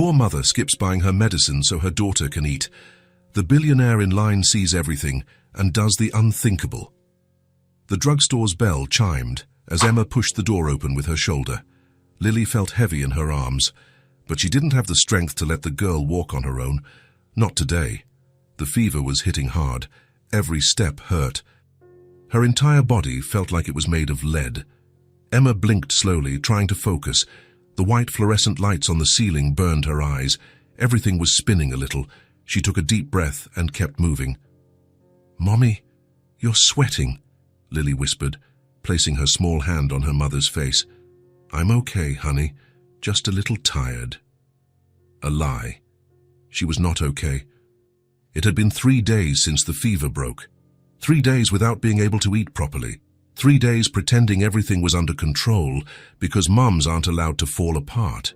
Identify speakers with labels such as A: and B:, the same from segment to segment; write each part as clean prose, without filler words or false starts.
A: Poor mother skips buying her medicine so her daughter can eat. The billionaire in line sees everything and does the unthinkable. The drugstore's bell chimed as Emma pushed the door open with her shoulder. Lily felt heavy in her arms, but she didn't have the strength to let the girl walk on her own. Not today. The fever was hitting hard. Every step hurt. Her entire body felt like it was made of lead. Emma blinked slowly, trying to focus. The white fluorescent lights on the ceiling burned her eyes. Everything was spinning a little. She took a deep breath and kept moving. "Mommy, you're sweating," Lily whispered, placing her small hand on her mother's face. "I'm okay, honey. Just a little tired." A lie. She was not okay. It had been 3 days since the fever broke. 3 days without being able to eat properly. 3 days pretending everything was under control because mums aren't allowed to fall apart.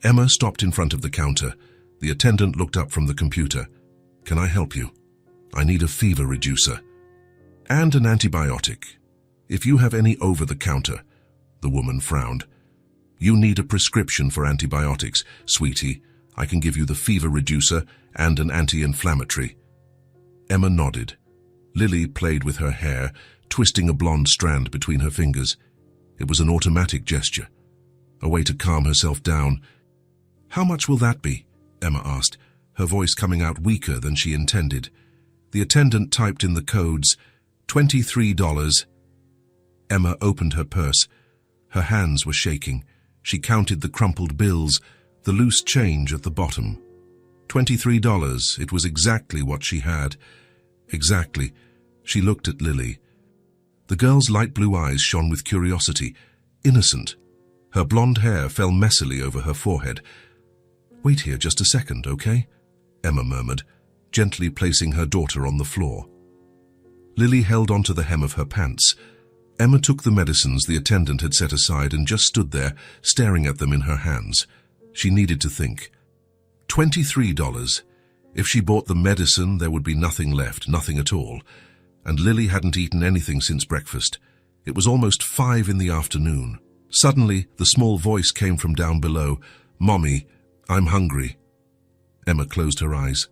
A: Emma stopped in front of the counter. The attendant looked up from the computer. "Can I help you? I need a fever reducer. And an antibiotic. If you have any over-the-counter," the woman frowned. "You need a prescription for antibiotics, sweetie. I can give you the fever reducer and an anti-inflammatory." Emma nodded. Lily played with her hair, twisting a blonde strand between her fingers. It was an automatic gesture, a way to calm herself down. "How much will that be?" Emma asked, her voice coming out weaker than she intended. The attendant typed in the codes, $23. Emma opened her purse. Her hands were shaking. She counted the crumpled bills, the loose change at the bottom. $23. It was exactly what she had. Exactly. She looked at Lily. The girl's light blue eyes shone with curiosity, innocent. Her blonde hair fell messily over her forehead. "Wait here just a second, okay?" Emma murmured, gently placing her daughter on the floor. Lily held onto the hem of her pants. Emma took the medicines the attendant had set aside and just stood there, staring at them in her hands. She needed to think. $23. If she bought the medicine, there would be nothing left, nothing at all. And Lily hadn't eaten anything since breakfast. It was almost 5 in the afternoon. Suddenly, the small voice came from down below. "Mommy, I'm hungry." Emma closed her eyes.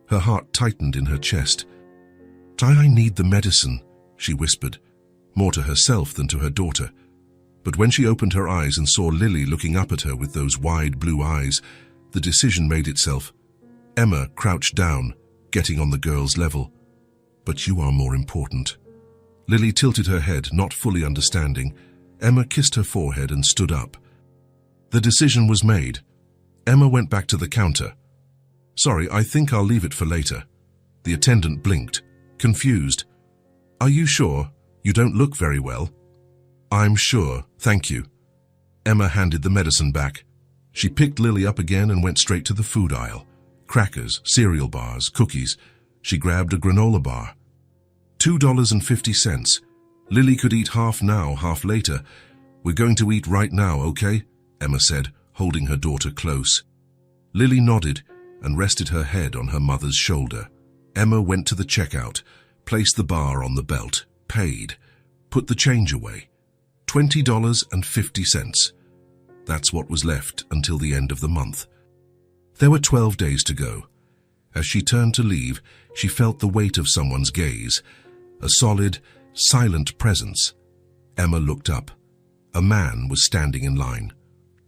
A: Her heart tightened in her chest. "I need the medicine," she whispered, more to herself than to her daughter. But when she opened her eyes and saw Lily looking up at her with those wide blue eyes, the decision made itself. Emma crouched down, getting on the girl's level. "But you are more important." Lily tilted her head, not fully understanding. Emma kissed her forehead and stood up. The decision was made. Emma went back to the counter. "Sorry, I think I'll leave it for later." The attendant blinked, confused. "Are you sure? You don't look very well." "I'm sure, thank you." Emma handed the medicine back. She picked Lily up again and went straight to the food aisle. Crackers, cereal bars, cookies. She grabbed a granola bar. $2.50. Lily could eat half now, half later. "We're going to eat right now, okay?" Emma said, holding her daughter close. Lily nodded and rested her head on her mother's shoulder. Emma went to the checkout, placed the bar on the belt, paid, put the change away. $20.50. That's what was left until the end of the month. There were 12 days to go. As she turned to leave, she felt the weight of someone's gaze, a solid, silent presence. Emma looked up. A man was standing in line.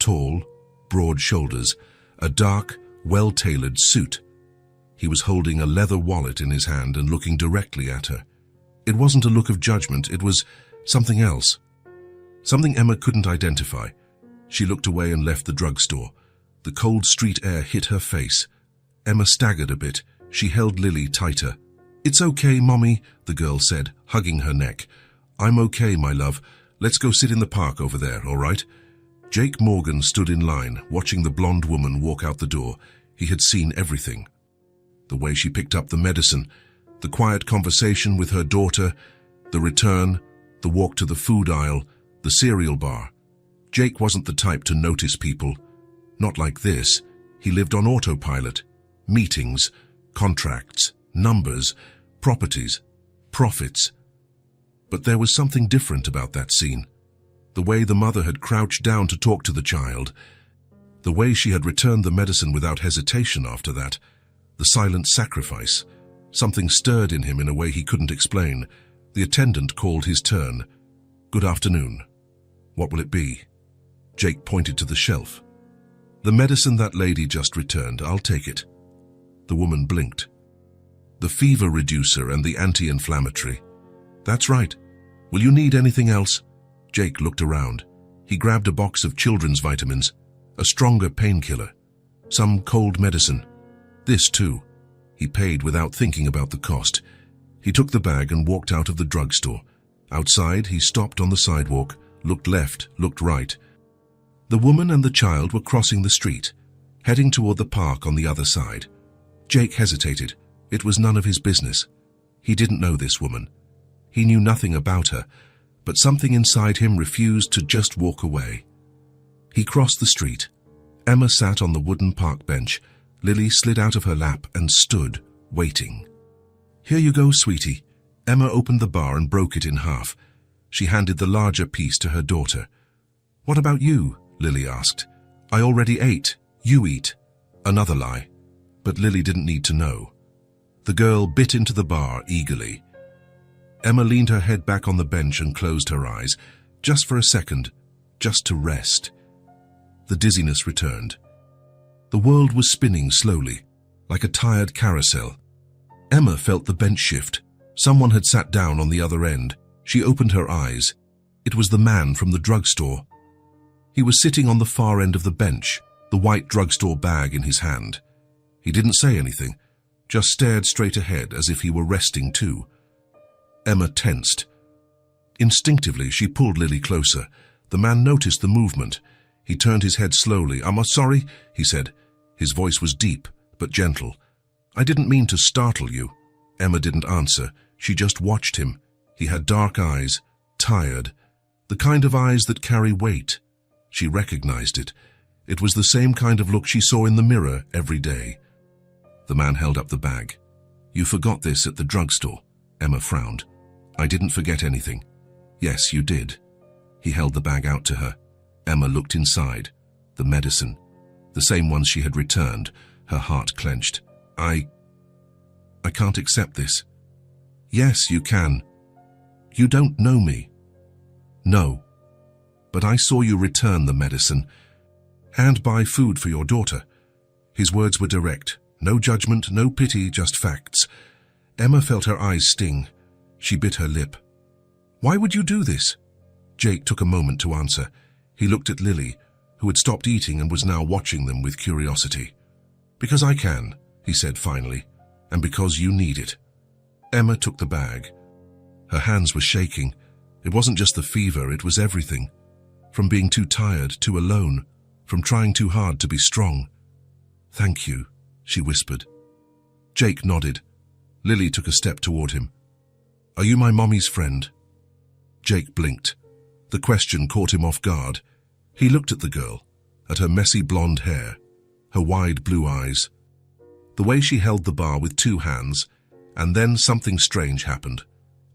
A: Tall, broad shoulders, a dark, well-tailored suit. He was holding a leather wallet in his hand and looking directly at her. It wasn't a look of judgment, it was something else. Something Emma couldn't identify. She looked away and left the drugstore. The cold street air hit her face. Emma staggered a bit. She held Lily tighter. "It's okay, Mommy," the girl said, hugging her neck. "I'm okay, my love. Let's go sit in the park over there, all right?" Jake Morgan stood in line, watching the blonde woman walk out the door. He had seen everything. The way she picked up the medicine, the quiet conversation with her daughter, the return, the walk to the food aisle, the cereal bar. Jake wasn't the type to notice people. Not like this. He lived on autopilot. Meetings, contracts, numbers, properties, profits. But there was something different about that scene. The way the mother had crouched down to talk to the child, The way she had returned the medicine without hesitation after that, the silent sacrifice. Something stirred in him in a way he couldn't explain. The attendant called his turn. "Good afternoon. What will it be?" Jake pointed to the shelf. "The medicine that lady just returned. I'll take it." The woman blinked. "The fever reducer and the anti-inflammatory." "That's right. Will you need anything else?" Jake looked around. He grabbed a box of children's vitamins, a stronger painkiller, some cold medicine. This too. He paid without thinking about the cost. He took the bag and walked out of the drugstore. Outside, he stopped on the sidewalk, looked left, looked right. The woman and the child were crossing the street, heading toward the park on the other side. Jake hesitated. It was none of his business. He didn't know this woman. He knew nothing about her, but something inside him refused to just walk away. He crossed the street. Emma sat on the wooden park bench. Lily slid out of her lap and stood, waiting. "Here you go, sweetie." Emma opened the bar and broke it in half. She handed the larger piece to her daughter. "What about you?" Lily asked. "I already ate. You eat." Another lie. But Lily didn't need to know. The girl bit into the bar eagerly. Emma leaned her head back on the bench and closed her eyes, just for a second, just to rest. The dizziness returned. The world was spinning slowly, like a tired carousel. Emma felt the bench shift. Someone had sat down on the other end. She opened her eyes. It was the man from the drugstore. He was sitting on the far end of the bench, the white drugstore bag in his hand. He didn't say anything, just stared straight ahead as if he were resting too. Emma tensed. Instinctively, she pulled Lily closer. The man noticed the movement. He turned his head slowly. "I'm sorry," he said. His voice was deep, but gentle. "I didn't mean to startle you." Emma didn't answer. She just watched him. He had dark eyes, tired, the kind of eyes that carry weight. She recognized it. It was the same kind of look she saw in the mirror every day. The man held up the bag. "You forgot this at the drugstore." Emma frowned. "I didn't forget anything." "Yes, you did." He held the bag out to her. Emma looked inside. The medicine. The same ones she had returned. Her heart clenched. I can't accept this." "Yes, you can. You don't know me." "No. But I saw you return the medicine and buy food for your daughter." His words were direct. No judgment, no pity, just facts. Emma felt her eyes sting. She bit her lip. "Why would you do this?" Jake took a moment to answer. He looked at Lily, who had stopped eating and was now watching them with curiosity. "Because I can," he said finally, "and because you need it." Emma took the bag. Her hands were shaking. It wasn't just the fever, it was everything. From being too tired, too alone, from trying too hard to be strong. "Thank you," she whispered. Jake nodded. Lily took a step toward him. "Are you my mommy's friend?" Jake blinked. The question caught him off guard. He looked at the girl, at her messy blonde hair, her wide blue eyes, the way she held the bar with two hands, and then something strange happened.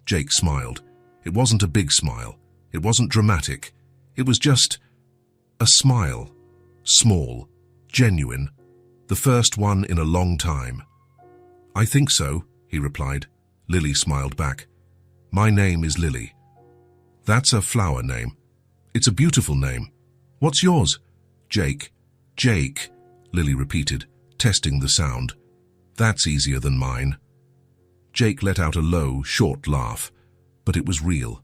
A: Jake smiled. It wasn't a big smile. It wasn't dramatic. It was just a smile. Small, genuine, the first one in a long time. "I think so," he replied. Lily smiled back. "My name is Lily." "That's a flower name." "It's a beautiful name." "What's yours?" "Jake." "Jake," Lily repeated, testing the sound. "That's easier than mine." Jake let out a low, short laugh, but it was real.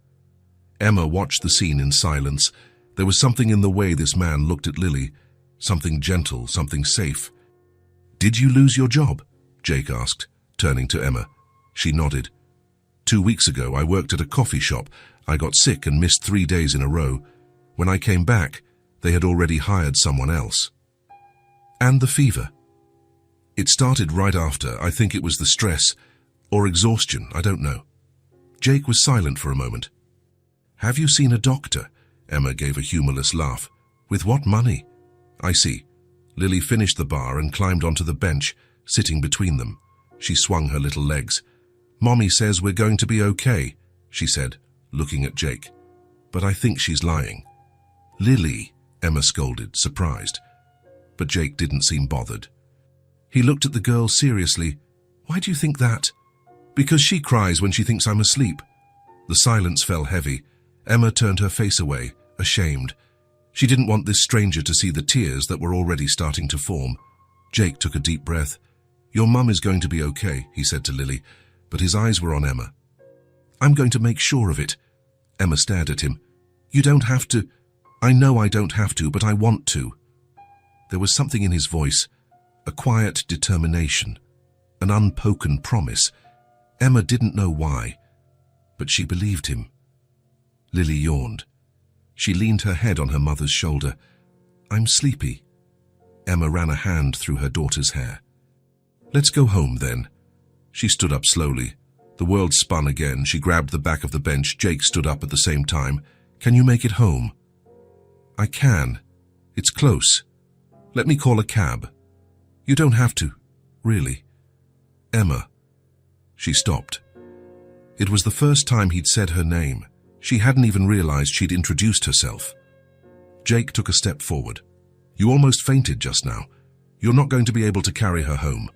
A: Emma watched the scene in silence. There was something in the way this man looked at Lily, something gentle, something safe. "Did you lose your job?" Jake asked, turning to Emma. She nodded. 2 weeks ago, I worked at a coffee shop. I got sick and missed 3 days in a row. When I came back, they had already hired someone else." "And the fever?" "It started right after. I think it was the stress, or exhaustion, I don't know." Jake was silent for a moment. "Have you seen a doctor?" Emma gave a humorless laugh. "With what money?" "I see." Lily finished the bar and climbed onto the bench, sitting between them. She swung her little legs. "Mommy says we're going to be okay," she said, looking at Jake. "But I think she's lying." "Lily," Emma scolded, surprised. but Jake didn't seem bothered. He looked at the girl seriously. "Why do you think that?" "Because she cries when she thinks I'm asleep." The silence fell heavy. Emma turned her face away, ashamed. She didn't want this stranger to see the tears that were already starting to form. Jake took a deep breath. "Your mum is going to be okay," he said to Lily, but his eyes were on Emma. "I'm going to make sure of it." Emma stared at him. "You don't have to." "I know I don't have to, but I want to." There was something in his voice, a quiet determination, an unspoken promise. Emma didn't know why, but she believed him. Lily yawned. She leaned her head on her mother's shoulder. "I'm sleepy." Emma ran a hand through her daughter's hair. "Let's go home, then." She stood up slowly. The world spun again. She grabbed the back of the bench. Jake stood up at the same time. "Can you make it home?" "I can. It's close. Let me call a cab." "You don't have to, really." "Emma." She stopped. It was the first time he'd said her name. She hadn't even realized she'd introduced herself. Jake took a step forward. "You almost fainted just now. You're not going to be able to carry her home."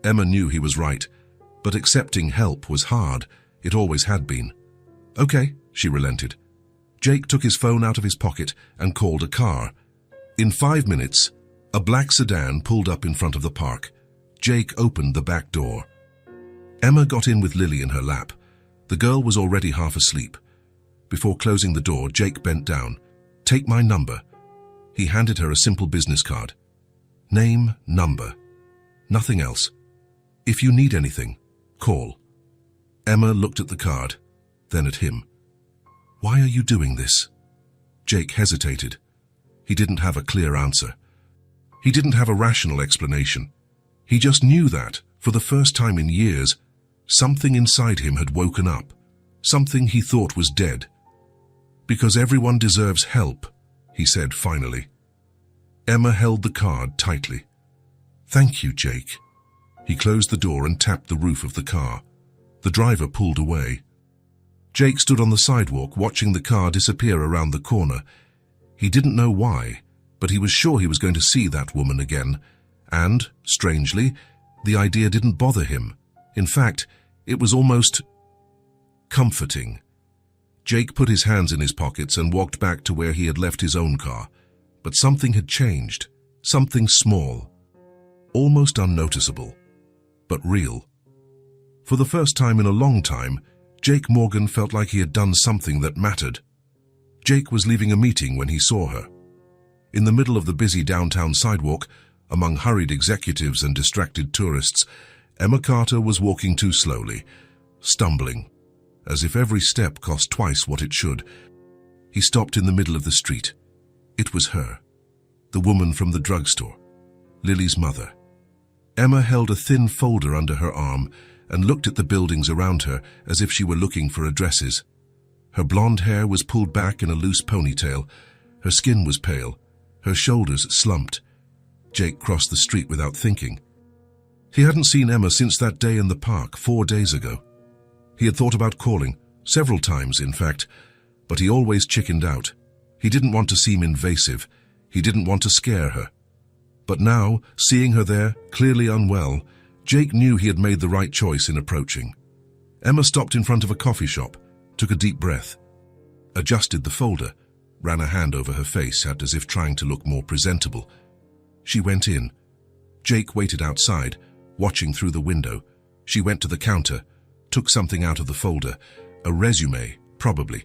A: Emma knew he was right, but accepting help was hard. It always had been. "Okay," she relented. Jake took his phone out of his pocket and called a car. In 5 minutes, a black sedan pulled up in front of the park. Jake opened the back door. Emma got in with Lily in her lap. The girl was already half asleep. Before closing the door, Jake bent down. "Take my number." He handed her a simple business card. "Name, number. Nothing else. If you need anything, call." Emma looked at the card, then at him. "Why are you doing this?" Jake hesitated. He didn't have a clear answer. He didn't have a rational explanation. He just knew that, for the first time in years, something inside him had woken up, something he thought was dead. "Because everyone deserves help," he said finally. Emma held the card tightly. "Thank you, Jake." He closed the door and tapped the roof of the car. The driver pulled away. Jake stood on the sidewalk watching the car disappear around the corner. He didn't know why, but he was sure he was going to see that woman again. And, strangely, the idea didn't bother him. In fact, it was almost comforting. Jake put his hands in his pockets and walked back to where he had left his own car. But something had changed. Something small. Almost unnoticeable. But real. For the first time in a long time, Jake Morgan felt like he had done something that mattered. Jake was leaving a meeting when he saw her. In the middle of the busy downtown sidewalk, among hurried executives and distracted tourists, Emma Carter was walking too slowly, stumbling, as if every step cost twice what it should. He stopped in the middle of the street. It was her, the woman from the drugstore, Lily's mother. Emma held a thin folder under her arm and looked at the buildings around her as if she were looking for addresses. Her blonde hair was pulled back in a loose ponytail. Her skin was pale. Her shoulders slumped. Jake crossed the street without thinking. He hadn't seen Emma since that day in the park 4 days ago. He had thought about calling, several times in fact, but he always chickened out. He didn't want to seem invasive. He didn't want to scare her. But now, seeing her there, clearly unwell, Jake knew he had made the right choice in approaching. Emma stopped in front of a coffee shop, took a deep breath, adjusted the folder, ran a hand over her face as if trying to look more presentable. She went in. Jake waited outside, watching through the window. She went to the counter, took something out of the folder, a resume, probably.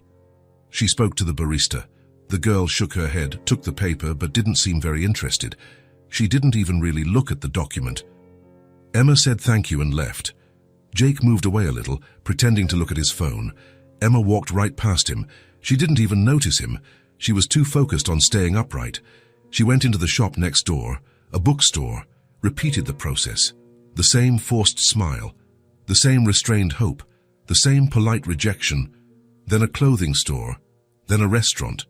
A: She spoke to the barista. The girl shook her head, took the paper, but didn't seem very interested. She didn't even really look at the document. Emma said thank you and left. Jake moved away a little, pretending to look at his phone. Emma walked right past him. She didn't even notice him. She was too focused on staying upright. She went into the shop next door, a bookstore, repeated the process. The same forced smile, the same restrained hope, the same polite rejection, then a clothing store, then a restaurant.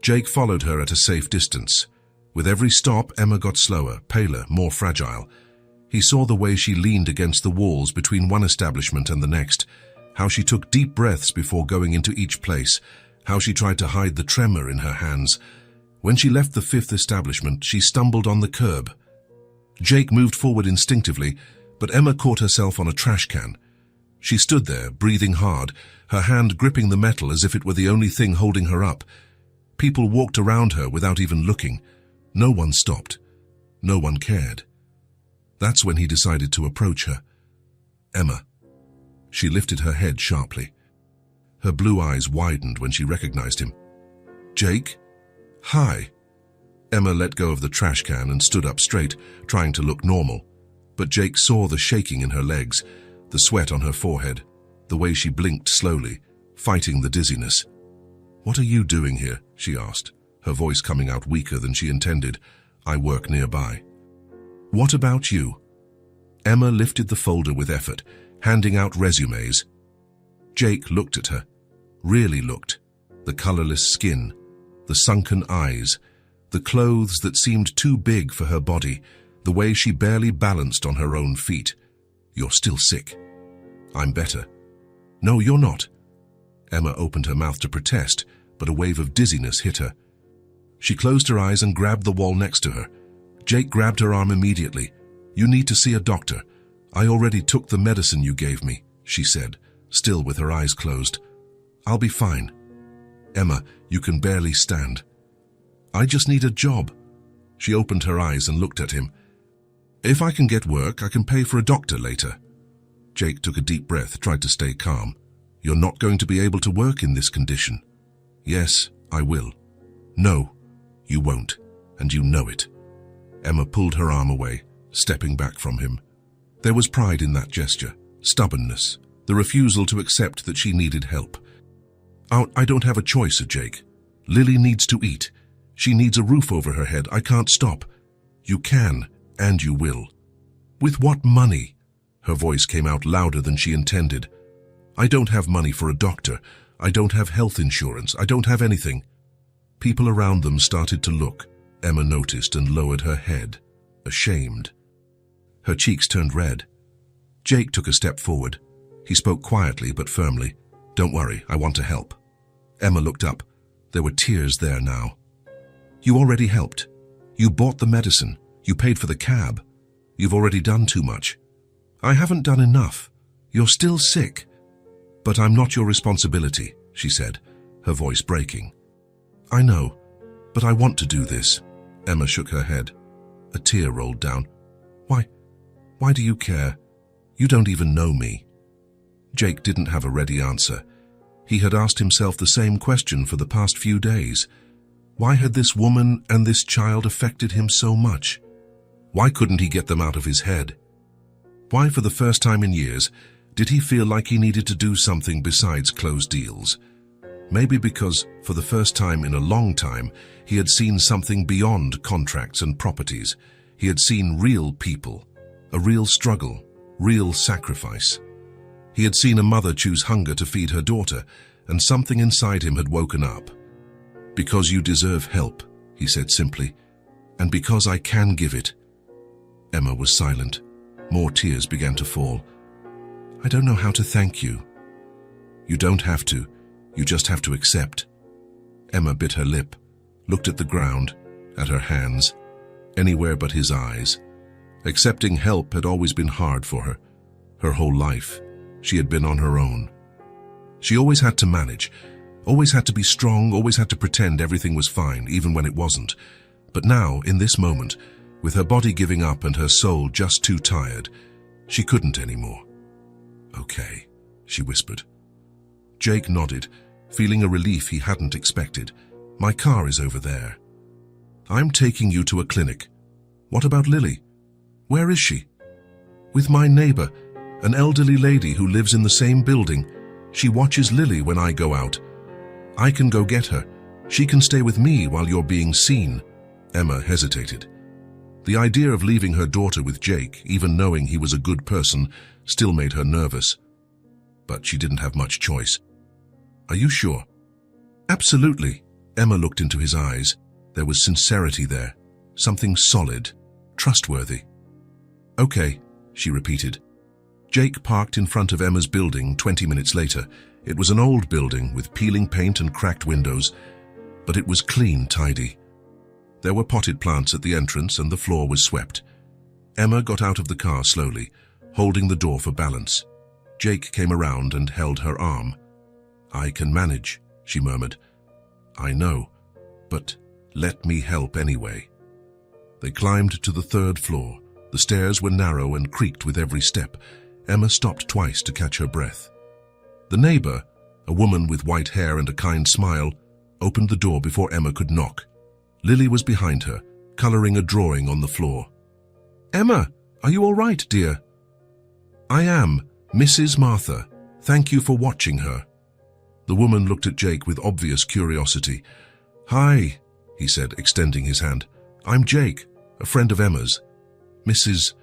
A: Jake followed her at a safe distance. With every stop, Emma got slower, paler, more fragile. He saw the way she leaned against the walls between one establishment and the next, how she took deep breaths before going into each place, how she tried to hide the tremor in her hands. When she left the fifth establishment, she stumbled on the curb. Jake moved forward instinctively, but Emma caught herself on a trash can. She stood there, breathing hard, her hand gripping the metal as if it were the only thing holding her up. People walked around her without even looking. No one stopped. No one cared. That's when he decided to approach her. Emma. She lifted her head sharply. Her blue eyes widened when she recognized him. Jake? Hi. Emma let go of the trash can and stood up straight, trying to look normal. But Jake saw the shaking in her legs, the sweat on her forehead, the way she blinked slowly, fighting the dizziness. What are you doing here? She asked, her voice coming out weaker than she intended. I work nearby. What about you? Emma lifted the folder with effort, handing out resumes. Jake looked at her, really looked. The colorless skin, the sunken eyes, the clothes that seemed too big for her body, the way she barely balanced on her own feet. You're still sick. I'm better. No, you're not. Emma opened her mouth to protest, but a wave of dizziness hit her. She closed her eyes and grabbed the wall next to her. Jake grabbed her arm immediately. You need to see a doctor. I already took the medicine you gave me, she said, still with her eyes closed. I'll be fine. Emma, you can barely stand. I just need a job. She opened her eyes and looked at him. If I can get work, I can pay for a doctor later. Jake took a deep breath, tried to stay calm. You're not going to be able to work in this condition. Yes, I will. No, you won't, and you know it. Emma pulled her arm away, stepping back from him. There was pride in that gesture, stubbornness, the refusal to accept that she needed help. I don't have a choice, said Jake. Lily needs to eat. She needs a roof over her head. I can't stop. You can, and you will. With what money? Her voice came out louder than she intended. I don't have money for a doctor. I don't have health insurance. I don't have anything. People around them started to look. Emma noticed and lowered her head, ashamed. Her cheeks turned red. Jake took a step forward. He spoke quietly but firmly. Don't worry, I want to help. Emma looked up. There were tears there now. You already helped. You bought the medicine. You paid for the cab. You've already done too much. I haven't done enough. You're still sick. But I'm not your responsibility, she said, her voice breaking. I know, but I want to do this. Emma shook her head. A tear rolled down. Why do you care? You don't even know me. Jake didn't have a ready answer. He had asked himself the same question for the past few days. Why had this woman and this child affected him so much? Why couldn't he get them out of his head? Why, for the first time in years, did he feel like he needed to do something besides close deals? Maybe because, for the first time in a long time, he had seen something beyond contracts and properties. He had seen real people, a real struggle, real sacrifice. He had seen a mother choose hunger to feed her daughter, and something inside him had woken up. Because you deserve help, he said simply, and because I can give it. Emma was silent. More tears began to fall. I don't know how to thank you. You don't have to. You just have to accept. Emma bit her lip, looked at the ground, at her hands, anywhere but his eyes. Accepting help had always been hard for her. Her whole life, she had been on her own. She always had to manage, always had to be strong, always had to pretend everything was fine, even when it wasn't. But now, in this moment, with her body giving up and her soul just too tired, she couldn't anymore. Okay, she whispered. Jake nodded, feeling a relief he hadn't expected. My car is over there. I'm taking you to a clinic. What about Lily? Where is she? With my neighbor, an elderly lady who lives in the same building. She watches Lily when I go out. I can go get her. She can stay with me while you're being seen. Emma hesitated. The idea of leaving her daughter with Jake, even knowing he was a good person, still made her nervous. But she didn't have much choice. Are you sure? Absolutely. Emma looked into his eyes. There was sincerity there, something solid, trustworthy. Okay, she repeated. Jake parked in front of Emma's building 20 minutes later. It was an old building with peeling paint and cracked windows, but it was clean, tidy. There were potted plants at the entrance and the floor was swept. Emma got out of the car slowly, holding the door for balance. Jake came around and held her arm. "I can manage," she murmured. "I know, but let me help anyway." They climbed to the 3rd floor. The stairs were narrow and creaked with every step. Emma stopped twice to catch her breath. The neighbor, a woman with white hair and a kind smile, opened the door before Emma could knock. Lily was behind her, coloring a drawing on the floor. "Emma, are you all right, dear?" "I am, Mrs. Martha. Thank you for watching her." The woman looked at Jake with obvious curiosity. "Hi," he said, extending his hand. "I'm Jake, a friend of Emma's." "Mrs.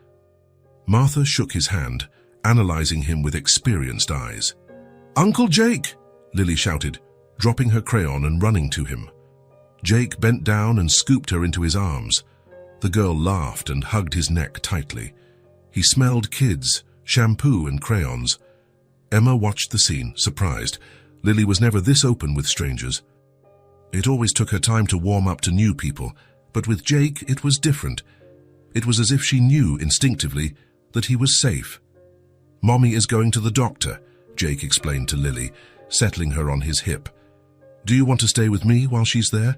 A: Martha shook his hand, analyzing him with experienced eyes. "Uncle Jake!" Lily shouted, dropping her crayon and running to him. Jake bent down and scooped her into his arms. The girl laughed and hugged his neck tightly. He smelled kids, shampoo and crayons. Emma watched the scene, surprised. Lily was never this open with strangers. It always took her time to warm up to new people, but with Jake it was different. It was as if she knew instinctively that he was safe. "Mommy is going to the doctor," Jake explained to Lily, settling her on his hip. "Do you want to stay with me while she's there?"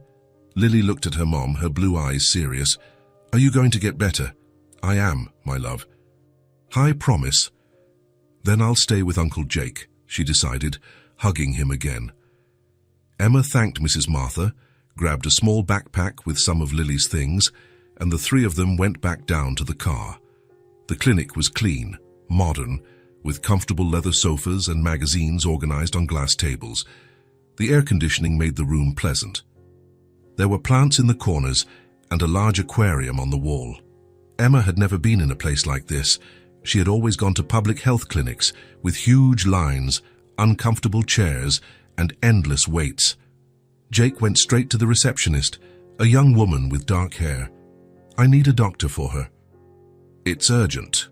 A: Lily looked at her mom, her blue eyes serious. "Are you going to get better?" "I am, my love." "I promise." "Then I'll stay with Uncle Jake," she decided, hugging him again. Emma thanked Mrs. Martha, grabbed a small backpack with some of Lily's things, and the 3 of them went back down to the car. The clinic was clean, modern, with comfortable leather sofas and magazines organized on glass tables. The air conditioning made the room pleasant. There were plants in the corners and a large aquarium on the wall. Emma had never been in a place like this. She had always gone to public health clinics with huge lines, uncomfortable chairs, and endless waits. Jake went straight to the receptionist, a young woman with dark hair. "I need a doctor for her." "It's urgent."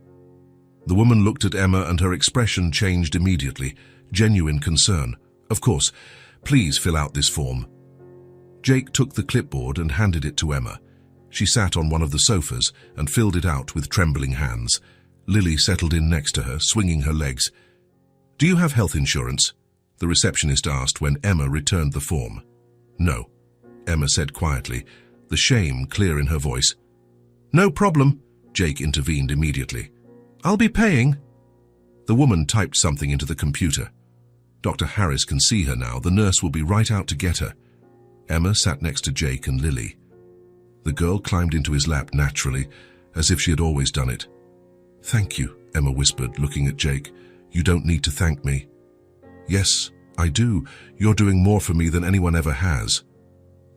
A: The woman looked at Emma and her expression changed immediately, genuine concern. "Of course, please fill out this form." Jake took the clipboard and handed it to Emma. She sat on one of the sofas and filled it out with trembling hands. Lily settled in next to her, swinging her legs. "Do you have health insurance?" the receptionist asked when Emma returned the form. "No," Emma said quietly, the shame clear in her voice. "No problem," Jake intervened immediately. "I'll be paying." The woman typed something into the computer. "Dr. Harris can see her now. The nurse will be right out to get her." Emma sat next to Jake and Lily. The girl climbed into his lap naturally, as if she had always done it. "Thank you," Emma whispered, looking at Jake. "You don't need to thank me." "Yes, I do. You're doing more for me than anyone ever has."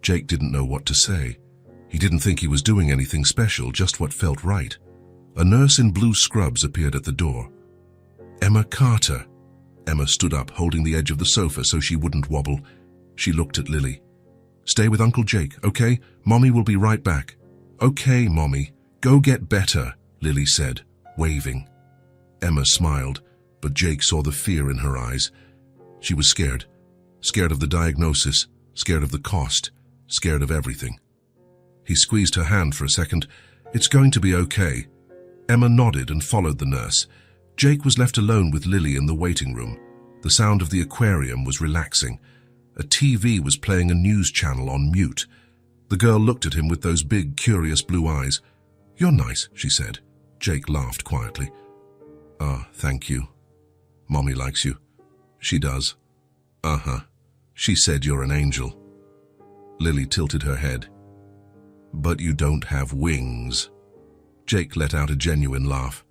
A: Jake didn't know what to say. He didn't think he was doing anything special, just what felt right. A nurse in blue scrubs appeared at the door. "Emma Carter." Emma stood up, holding the edge of the sofa so she wouldn't wobble. She looked at Lily. "Stay with Uncle Jake, okay? Mommy will be right back." "Okay, Mommy. Go get better," Lily said, waving. Emma smiled, but Jake saw the fear in her eyes. She was scared. Scared of the diagnosis, scared of the cost, scared of everything. He squeezed her hand for a second. "It's going to be okay." Emma nodded and followed the nurse. Jake was left alone with Lily in the waiting room. The sound of the aquarium was relaxing. A TV was playing a news channel on mute. The girl looked at him with those big, curious blue eyes. "You're nice," she said. Jake laughed quietly. "Ah, thank you. Mommy likes you." "She does." "Uh-huh. She said you're an angel." Lily tilted her head. "But you don't have wings." Jake let out a genuine laugh.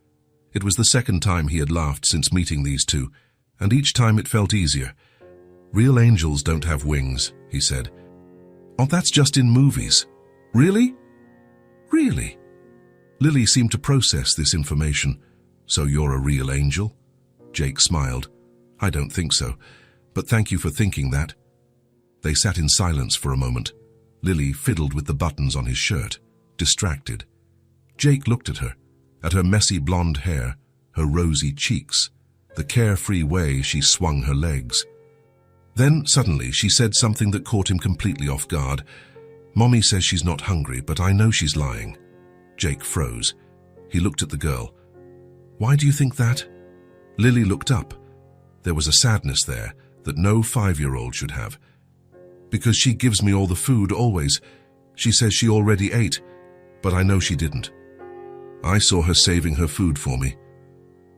A: It was the second time he had laughed since meeting these two, and each time it felt easier. "Real angels don't have wings," he said. "Oh, that's just in movies." "Really?" "Really?" Lily seemed to process this information. "So you're a real angel?" Jake smiled. "I don't think so, but thank you for thinking that." They sat in silence for a moment. Lily fiddled with the buttons on his shirt, distracted. Jake looked at her messy blonde hair, her rosy cheeks, the carefree way she swung her legs. Then, suddenly, she said something that caught him completely off guard. Mommy says she's not hungry, but I know she's lying. Jake froze. He looked at the girl. Why do you think that? Lily looked up. There was a sadness there that no 5-year-old should have. Because she gives me all the food, always. She says she already ate, but I know she didn't. I saw her saving her food for me.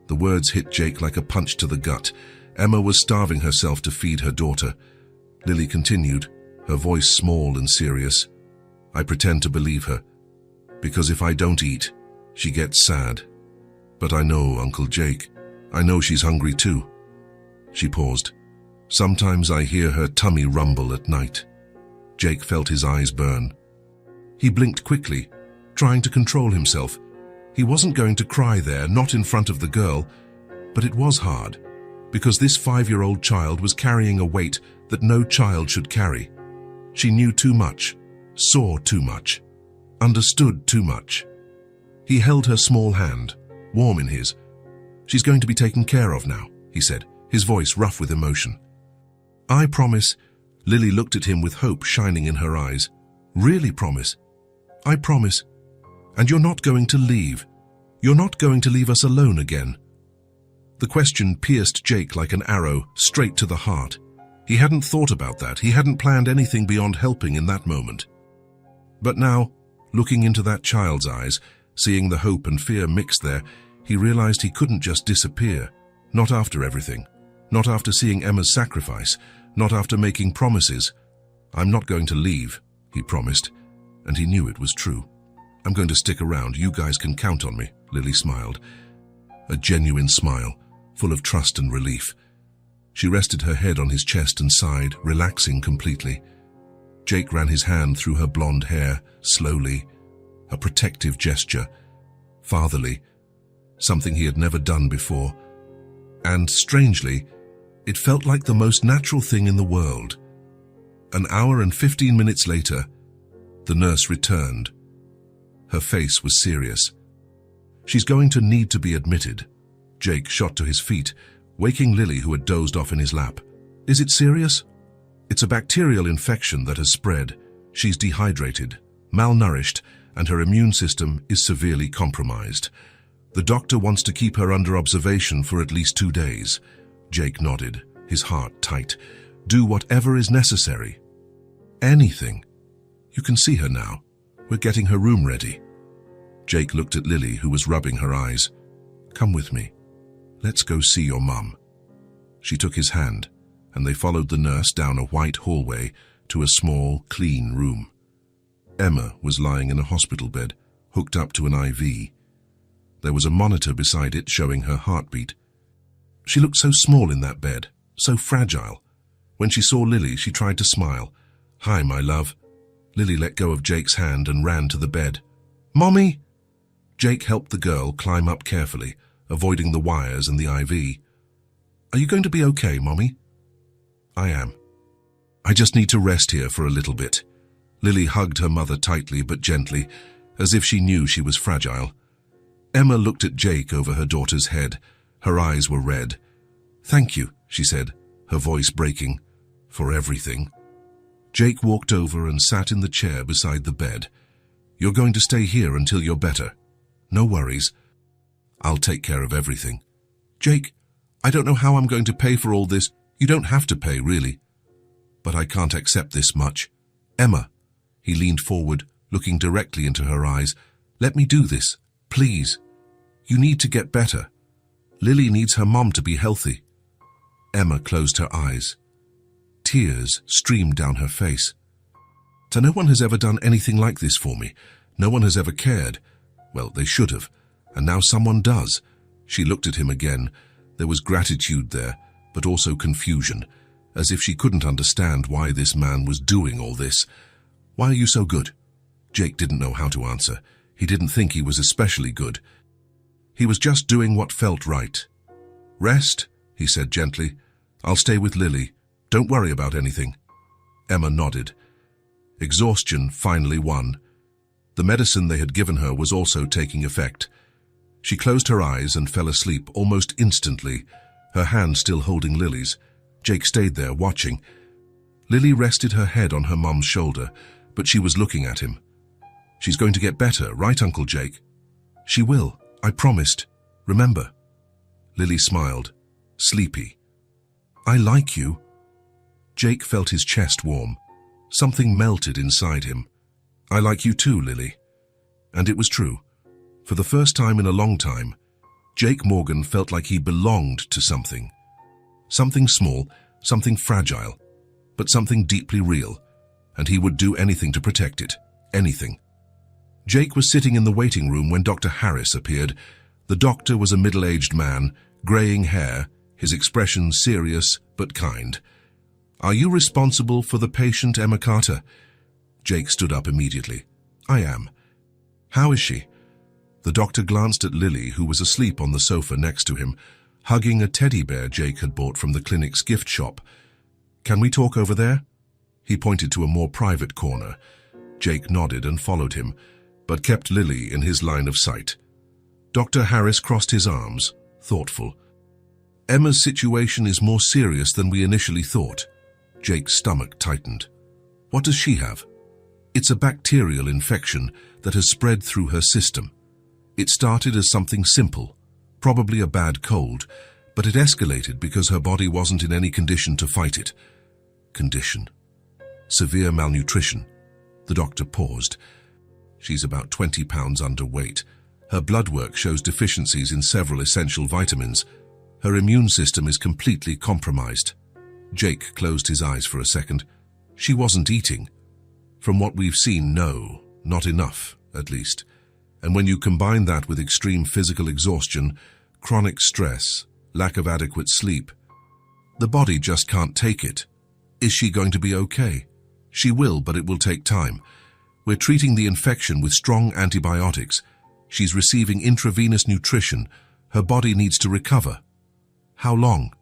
A: The words hit Jake like a punch to the gut. Emma was starving herself to feed her daughter. Lily continued, her voice small and serious. I pretend to believe her, because if I don't eat, she gets sad. But I know, Uncle Jake, I know she's hungry too. She paused. Sometimes I hear her tummy rumble at night. Jake felt his eyes burn. He blinked quickly, trying to control himself. He wasn't going to cry there, not in front of the girl, but it was hard, because this 5-year-old child was carrying a weight that no child should carry. She knew too much, saw too much, understood too much. He held her small hand, warm in his. She's going to be taken care of now, he said, his voice rough with emotion. I promise. Lily looked at him with hope shining in her eyes. Really promise? I promise. And you're not going to leave. You're not going to leave us alone again. The question pierced Jake like an arrow, straight to the heart. He hadn't thought about that. He hadn't planned anything beyond helping in that moment. But now, looking into that child's eyes, seeing the hope and fear mixed there, he realized he couldn't just disappear. Not after everything. Not after seeing Emma's sacrifice. Not after making promises. I'm not going to leave, he promised, and he knew it was true. I'm going to stick around. You guys can count on me, Lily smiled. A genuine smile, full of trust and relief. She rested her head on his chest and sighed, relaxing completely. Jake ran his hand through her blonde hair, slowly, a protective gesture, fatherly, something he had never done before. And, strangely, it felt like the most natural thing in the world. An hour and 15 minutes later, the nurse returned. Her face was serious. She's going to need to be admitted. Jake shot to his feet, waking Lily, who had dozed off in his lap. Is it serious? It's a bacterial infection that has spread. She's dehydrated, malnourished, and her immune system is severely compromised. The doctor wants to keep her under observation for at least 2 days. Jake nodded, his heart tight. Do whatever is necessary. Anything. You can see her now. We're getting her room ready. Jake looked at Lily, who was rubbing her eyes. Come with me. Let's go see your mum. She took his hand, and they followed the nurse down a white hallway to a small, clean room. Emma was lying in a hospital bed, hooked up to an IV. There was a monitor beside it showing her heartbeat. She looked so small in that bed, so fragile. When she saw Lily, she tried to smile. Hi, my love. Lily let go of Jake's hand and ran to the bed. Mommy! Jake helped the girl climb up carefully, avoiding the wires and the IV. Are you going to be okay, Mommy? I am. I just need to rest here for a little bit. Lily hugged her mother tightly but gently, as if she knew she was fragile. Emma looked at Jake over her daughter's head. Her eyes were red. Thank you, she said, her voice breaking, for everything. Jake walked over and sat in the chair beside the bed. You're going to stay here until you're better. No worries. I'll take care of everything. Jake, I don't know how I'm going to pay for all this. You don't have to pay, really. But I can't accept this much. Emma, he leaned forward, looking directly into her eyes. Let me do this, please. You need to get better. Lily needs her mom to be healthy. Emma closed her eyes. Tears streamed down her face. So no one has ever done anything like this for me. No one has ever cared. Well, they should have. And now someone does. She looked at him again. There was gratitude there, but also confusion, as if she couldn't understand why this man was doing all this. Why are you so good? Jake didn't know how to answer. He didn't think he was especially good. He was just doing what felt right. Rest, he said gently. I'll stay with Lily. Don't worry about anything. Emma nodded. Exhaustion finally won. The medicine they had given her was also taking effect. She closed her eyes and fell asleep almost instantly, her hand still holding Lily's. Jake stayed there, watching. Lily rested her head on her mum's shoulder, but she was looking at him. "She's going to get better, right, Uncle Jake?" "She will, I promised. Remember?" Lily smiled, sleepy. "I like you." Jake felt his chest warm. Something melted inside him. "I like you too, Lily." And it was true. For the first time in a long time, Jake Morgan felt like he belonged to something. Something small, something fragile, but something deeply real, and he would do anything to protect it. Anything. Jake was sitting in the waiting room when Dr. Harris appeared. The doctor was a middle-aged man, graying hair, his expression serious but kind. "Are you responsible for the patient, Emma Carter?" Jake stood up immediately. "I am." "How is she?" The doctor glanced at Lily, who was asleep on the sofa next to him, hugging a teddy bear Jake had bought from the clinic's gift shop. "Can we talk over there?" He pointed to a more private corner. Jake nodded and followed him, but kept Lily in his line of sight. Dr. Harris crossed his arms, thoughtful. "Emma's situation is more serious than we initially thought." Jake's stomach tightened. "What does she have?" "It's a bacterial infection that has spread through her system. It started as something simple, probably a bad cold, but it escalated because her body wasn't in any condition to fight it." Condition. Severe malnutrition. The doctor paused. "She's about 20 pounds underweight. Her blood work shows deficiencies in several essential vitamins. Her immune system is completely compromised." Jake closed his eyes for a second. "She wasn't eating." "From what we've seen, no, not enough, at least. And when you combine that with extreme physical exhaustion, chronic stress, lack of adequate sleep, the body just can't take it." "Is she going to be okay?" "She will, but it will take time. We're treating the infection with strong antibiotics. She's receiving intravenous nutrition. Her body needs to recover." "How long?"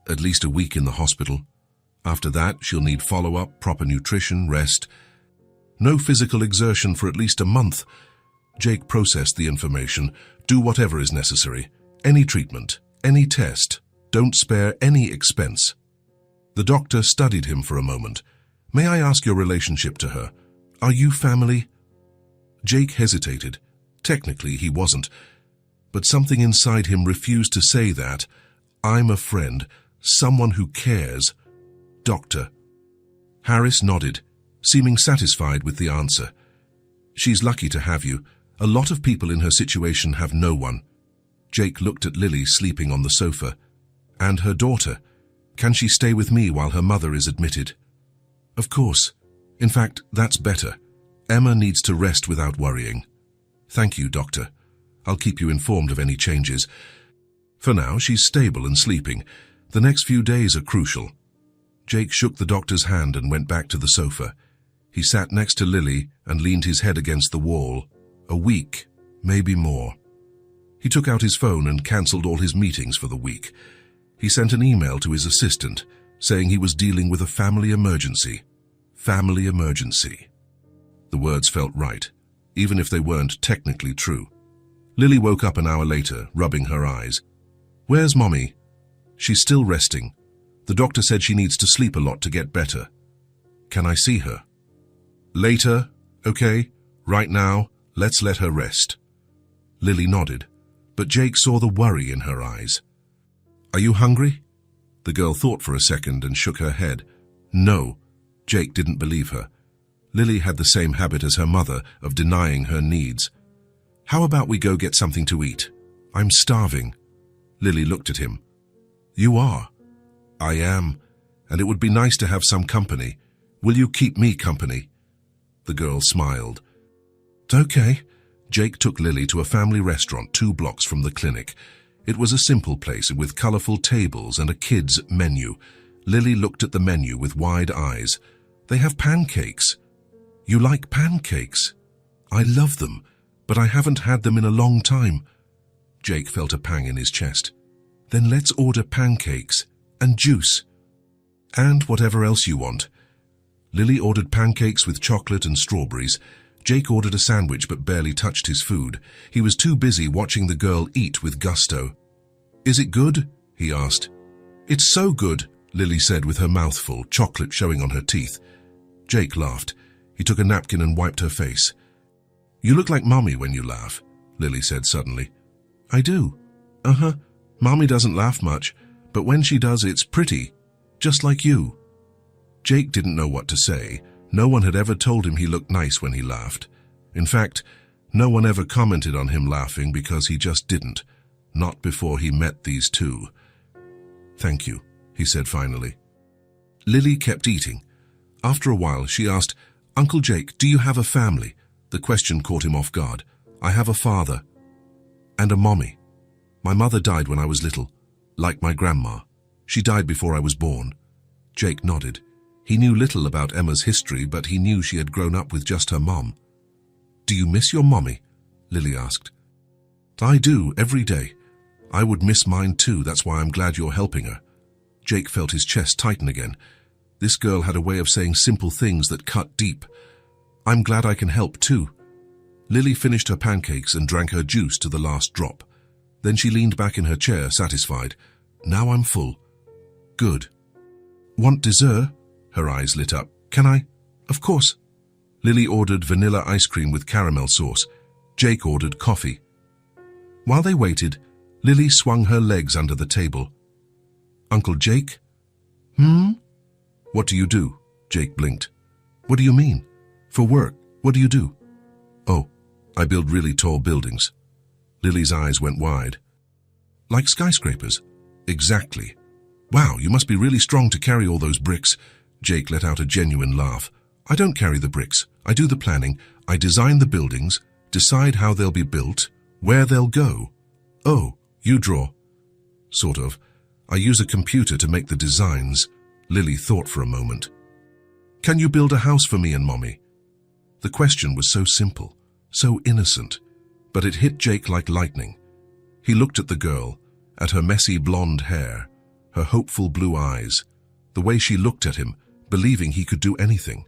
A: "At least a week in the hospital. After that, she'll need follow-up, proper nutrition, rest. No physical exertion for at least a month." Jake processed the information. "Do whatever is necessary. Any treatment, any test. Don't spare any expense." The doctor studied him for a moment. "May I ask your relationship to her? Are you family?" Jake hesitated. Technically, he wasn't. But something inside him refused to say that. "I'm a friend, someone who cares." "Doctor." Harris nodded, seeming satisfied with the answer. "She's lucky to have you. A lot of people in her situation have no one." Jake looked at Lily sleeping on the sofa. "And her daughter. Can she stay with me while her mother is admitted?" "Of course. In fact, that's better. Emma needs to rest without worrying." "Thank you, doctor. I'll keep you informed of any changes. For now, she's stable and sleeping. The next few days are crucial." Jake shook the doctor's hand and went back to the sofa. He sat next to Lily and leaned his head against the wall. A week, maybe more. He took out his phone and cancelled all his meetings for the week. He sent an email to his assistant, saying he was dealing with a family emergency. Family emergency. The words felt right, even if they weren't technically true. Lily woke up an hour later, rubbing her eyes. "Where's Mommy?" "She's still resting. The doctor said she needs to sleep a lot to get better." "Can I see her?" "Later, okay? Right now, let's let her rest." Lily nodded, but Jake saw the worry in her eyes. "Are you hungry?" The girl thought for a second and shook her head. "No." Jake didn't believe her. Lily had the same habit as her mother of denying her needs. "How about we go get something to eat? I'm starving." Lily looked at him. "You are?" "I am, and it would be nice to have some company. Will you keep me company?" The girl smiled. "Okay." Jake took Lily to a family restaurant 2 blocks from the clinic. It was a simple place with colorful tables and a kids' menu. Lily looked at the menu with wide eyes. "They have pancakes." "You like pancakes?" "I love them, but I haven't had them in a long time." Jake felt a pang in his chest. "Then let's order pancakes and juice. And whatever else you want." Lily ordered pancakes with chocolate and strawberries. Jake ordered a sandwich but barely touched his food. He was too busy watching the girl eat with gusto. "Is it good?" he asked. "It's so good," Lily said with her mouth full, chocolate showing on her teeth. Jake laughed. He took a napkin and wiped her face. "You look like Mommy when you laugh," Lily said suddenly. "I do. Uh-huh. Mommy doesn't laugh much, but when she does, it's pretty. Just like you." Jake didn't know what to say. No one had ever told him he looked nice when he laughed. In fact, no one ever commented on him laughing because he just didn't. Not before he met these two. "Thank you," he said finally. Lily kept eating. After a while, she asked, "Uncle Jake, do you have a family?" The question caught him off guard. "I have a father and a mommy. My mother died when I was little, like my grandma. She died before I was born." Jake nodded. He knew little about Emma's history, but he knew she had grown up with just her mom. "Do you miss your mommy?" Lily asked. "I do, every day. I would miss mine too, that's why I'm glad you're helping her." Jake felt his chest tighten again. This girl had a way of saying simple things that cut deep. "I'm glad I can help too." Lily finished her pancakes and drank her juice to the last drop. Then she leaned back in her chair, satisfied. "Now I'm full." "Good. Want dessert?" Her eyes lit up. "Can I?" "Of course." Lily ordered vanilla ice cream with caramel sauce. Jake ordered coffee. While they waited, Lily swung her legs under the table. "Uncle Jake?" "What do you do?" Jake blinked. "What do you mean?" "For work, what do you do?" "Oh, I build really tall buildings." Lily's eyes went wide. "Like skyscrapers?" "Exactly." "Wow, you must be really strong to carry all those bricks." Jake let out a genuine laugh. "I don't carry the bricks. I do the planning. I design the buildings, decide how they'll be built, where they'll go." "Oh, you draw?" "Sort of. I use a computer to make the designs." Lily thought for a moment. "Can you build a house for me and Mommy?" The question was so simple, so innocent, but it hit Jake like lightning. He looked at the girl, at her messy blonde hair, her hopeful blue eyes, the way she looked at him, believing he could do anything.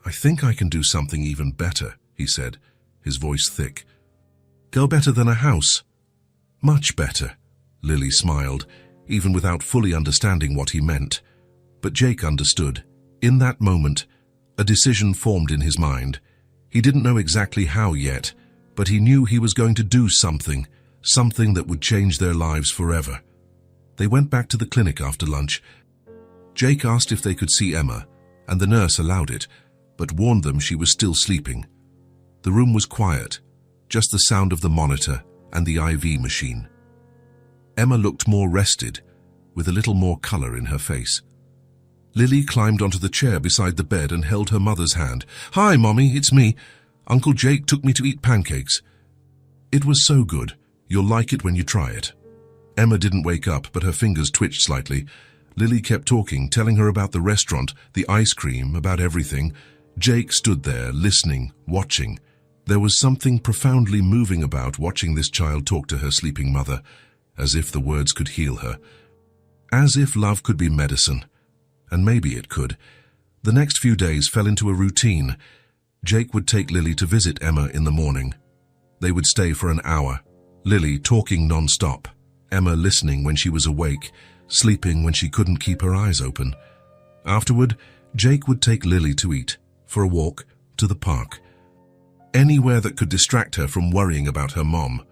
A: "I think I can do something even better," he said, his voice thick. "Go better than a house?" "Much better," Lily smiled, even without fully understanding what he meant. But Jake understood. In that moment, a decision formed in his mind. He didn't know exactly how yet, but he knew he was going to do something that would change their lives forever. They went back to the clinic after lunch. Jake asked if they could see Emma, and the nurse allowed it, but warned them she was still sleeping. The room was quiet, just the sound of the monitor and the IV machine. Emma looked more rested, with a little more color in her face. Lily climbed onto the chair beside the bed and held her mother's hand. "Hi, Mommy, it's me. Uncle Jake took me to eat pancakes." "It was so good. You'll like it when you try it." Emma didn't wake up, but her fingers twitched slightly. Lily kept talking, telling her about the restaurant, the ice cream, about everything. Jake stood there, listening, watching. There was something profoundly moving about watching this child talk to her sleeping mother, as if the words could heal her. As if love could be medicine. And maybe it could. The next few days fell into a routine. Jake would take Lily to visit Emma in the morning. They would stay for an hour, Lily talking non-stop, Emma listening when she was awake, sleeping when she couldn't keep her eyes open. Afterward, Jake would take Lily to eat, for a walk, to the park. Anywhere that could distract her from worrying about her mom.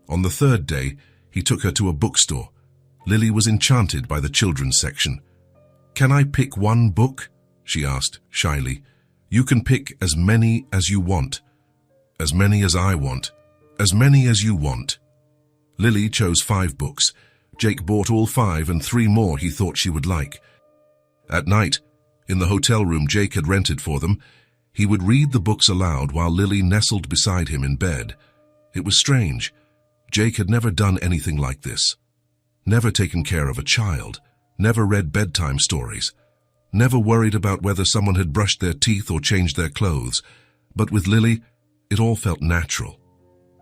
A: On the third day, he took her to a bookstore. Lily was enchanted by the children's section. "Can I pick one book?" she asked, shyly. "You can pick as many as you want." "As many as I want." "As many as you want." Lily chose 5 books. Jake bought all 5 and 3 more he thought she would like. At night, in the hotel room Jake had rented for them, he would read the books aloud while Lily nestled beside him in bed. It was strange. Jake had never done anything like this. Never taken care of a child. Never read bedtime stories. Never worried about whether someone had brushed their teeth or changed their clothes. But with Lily, it all felt natural.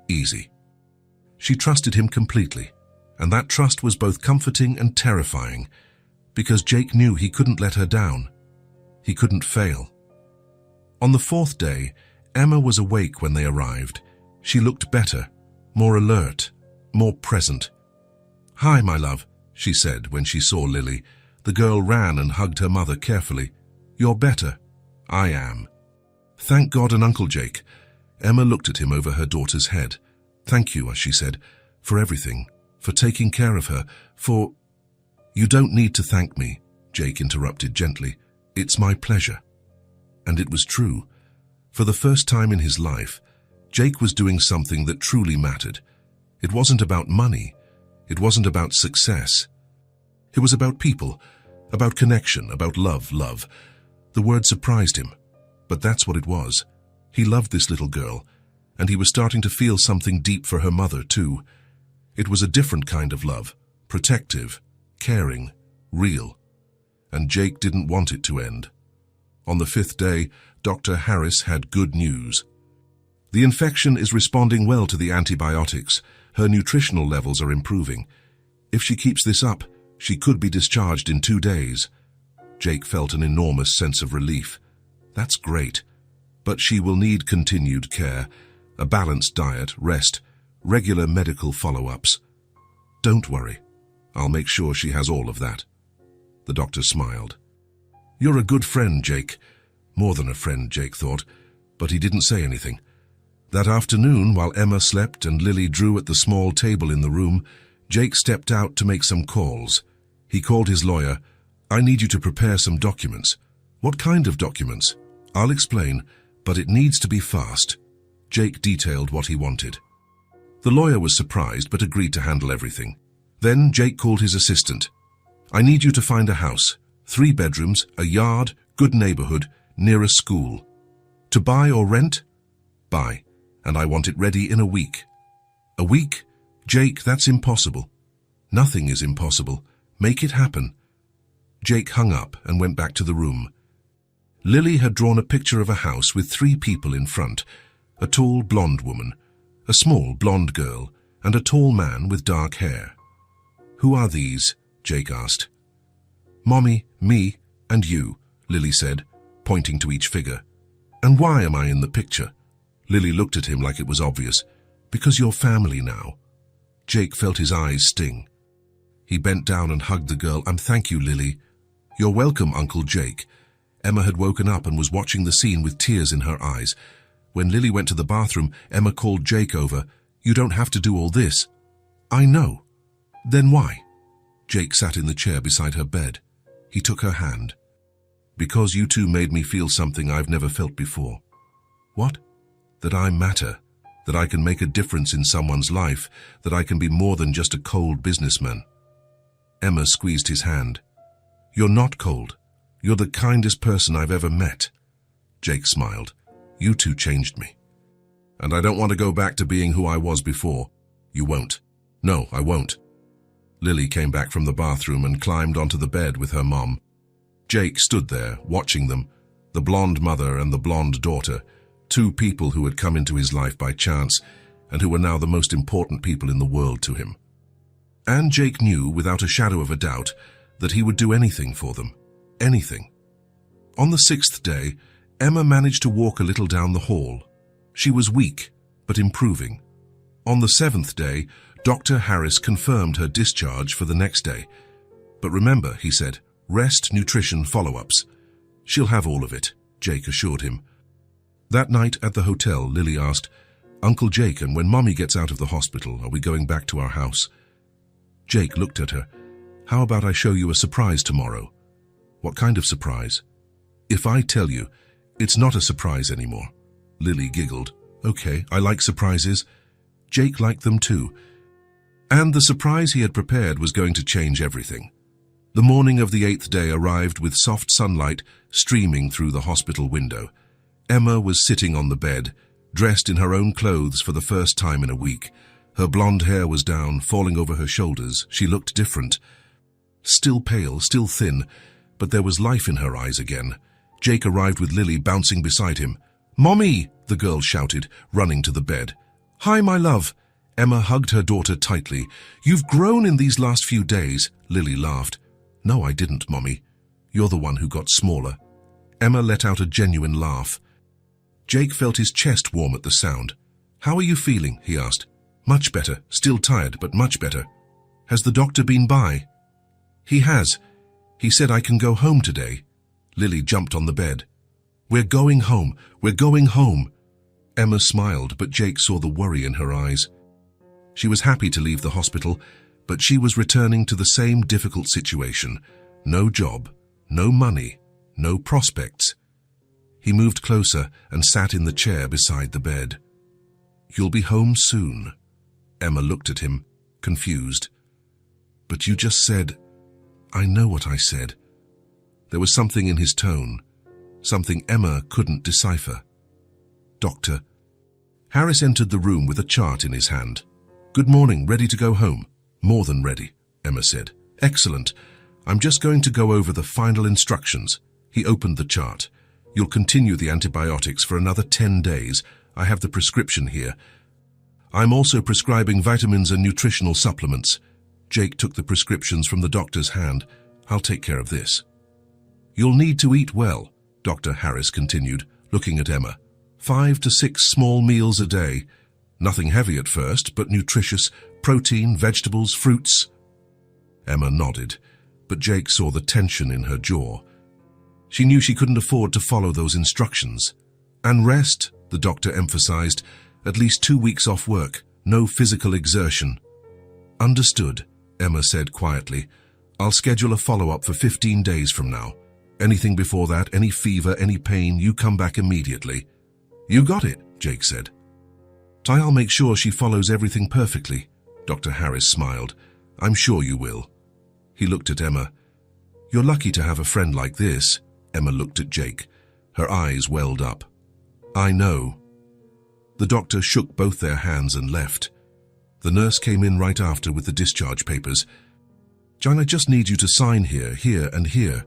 A: Easy. She trusted him completely, and that trust was both comforting and terrifying, because Jake knew he couldn't let her down. He couldn't fail. On the 4th day, Emma was awake when they arrived. She looked better, more alert, more present. "Hi, my love," she said when she saw Lily. The girl ran and hugged her mother carefully. "You're better." "I am." Thank God and Uncle Jake. Emma looked at him over her daughter's head. Thank you, she said, for everything, for taking care of her, for... You don't need to thank me, Jake interrupted gently. It's my pleasure. And it was true. For the first time in his life, Jake was doing something that truly mattered. It wasn't about money. It wasn't about success. It was about people, about connection, about love. The word surprised him, but that's what it was. He loved this little girl, and he was starting to feel something deep for her mother, too. It was a different kind of love, protective, caring, real. And Jake didn't want it to end. On the 5th day, Dr. Harris had good news. The infection is responding well to the antibiotics. Her nutritional levels are improving. If she keeps this up, she could be discharged in 2 days. Jake felt an enormous sense of relief. That's great. But she will need continued care, a balanced diet, rest, regular medical follow-ups. Don't worry. I'll make sure she has all of that. The doctor smiled. You're a good friend, Jake. More than a friend, Jake thought, but he didn't say anything. That afternoon, while Emma slept and Lily drew at the small table in the room, Jake stepped out to make some calls. He called his lawyer. I need you to prepare some documents. What kind of documents? I'll explain, but it needs to be fast. Jake detailed what he wanted. The lawyer was surprised but agreed to handle everything. Then Jake called his assistant. I need you to find a house, 3 bedrooms, a yard, good neighborhood, near a school. To buy or rent? Buy, and I want it ready in a week. A week? Jake, that's impossible. Nothing is impossible. Make it happen. Jake hung up and went back to the room. Lily had drawn a picture of a house with 3 people in front, a tall blonde woman, a small blonde girl, and a tall man with dark hair. Who are these? Jake asked. Mommy, me, and you, Lily said, pointing to each figure. And why am I in the picture? Lily looked at him like it was obvious. Because you're family now. Jake felt his eyes sting. He bent down and hugged the girl. Thank you, Lily. You're welcome, Uncle Jake. Emma had woken up and was watching the scene with tears in her eyes. When Lily went to the bathroom, Emma called Jake over. You don't have to do all this. I know. Then why? Jake sat in the chair beside her bed. He took her hand. Because you two made me feel something I've never felt before. What? That I matter. That I can make a difference in someone's life. That I can be more than just a cold businessman. Emma squeezed his hand. You're not cold. You're the kindest person I've ever met. Jake smiled. You two changed me. And I don't want to go back to being who I was before. You won't. No, I won't. Lily came back from the bathroom and climbed onto the bed with her mom. Jake stood there, watching them, the blonde mother and the blonde daughter, 2 people who had come into his life by chance and who were now the most important people in the world to him. And Jake knew, without a shadow of a doubt, that he would do anything for them. Anything. On the 6th day, Emma managed to walk a little down the hall. She was weak, but improving. On the 7th day, Dr. Harris confirmed her discharge for the next day. But remember, he said, rest, nutrition, follow-ups. She'll have all of it, Jake assured him. That night at the hotel, Lily asked, Uncle Jake, and when Mommy gets out of the hospital, are we going back to our house? Jake looked at her. How about I show you a surprise tomorrow? What kind of surprise? If I tell you, it's not a surprise anymore. Lily giggled. Okay, I like surprises. Jake liked them too. And the surprise he had prepared was going to change everything. The morning of the 8th day arrived with soft sunlight streaming through the hospital window. Emma was sitting on the bed, dressed in her own clothes for the first time in a week. Her blonde hair was down, falling over her shoulders. She looked different. Still pale, still thin, but there was life in her eyes again. Jake arrived with Lily bouncing beside him. Mommy! The girl shouted, running to the bed. Hi, my love. Emma hugged her daughter tightly. You've grown in these last few days, Lily laughed. No, I didn't, Mommy. You're the one who got smaller. Emma let out a genuine laugh. Jake felt his chest warm at the sound. How are you feeling? He asked. Much better. Still tired, but much better. Has the doctor been by? He has. He said I can go home today. Lily jumped on the bed. We're going home. We're going home. Emma smiled, but Jake saw the worry in her eyes. She was happy to leave the hospital, but she was returning to the same difficult situation. No job, no money, no prospects. He moved closer and sat in the chair beside the bed. You'll be home soon. Emma looked at him, confused. But you just said... I know what I said. There was something in his tone, something Emma couldn't decipher. Doctor. Harris entered the room with a chart in his hand. Good morning, ready to go home? More than ready, Emma said. Excellent. I'm just going to go over the final instructions. He opened the chart. You'll continue the antibiotics for another 10 days. I have the prescription here. I'm also prescribing vitamins and nutritional supplements. Jake took the prescriptions from the doctor's hand. I'll take care of this. You'll need to eat well, Dr. Harris continued, looking at Emma. 5 to 6 small meals a day. Nothing heavy at first, but nutritious. Protein, vegetables, fruits. Emma nodded, but Jake saw the tension in her jaw. She knew she couldn't afford to follow those instructions. And rest, the doctor emphasized. At least 2 weeks off work. No physical exertion. Understood, Emma said quietly. I'll schedule a follow-up for 15 days from now. Anything before that, any fever, any pain, you come back immediately. You got it, Jake said. I'll make sure she follows everything perfectly. Dr. Harris smiled. I'm sure you will. He looked at Emma. You're lucky to have a friend like this. Emma looked at Jake. Her eyes welled up. I know. The doctor shook both their hands and left. The nurse came in right after with the discharge papers. John, I just need you to sign here, here, and here.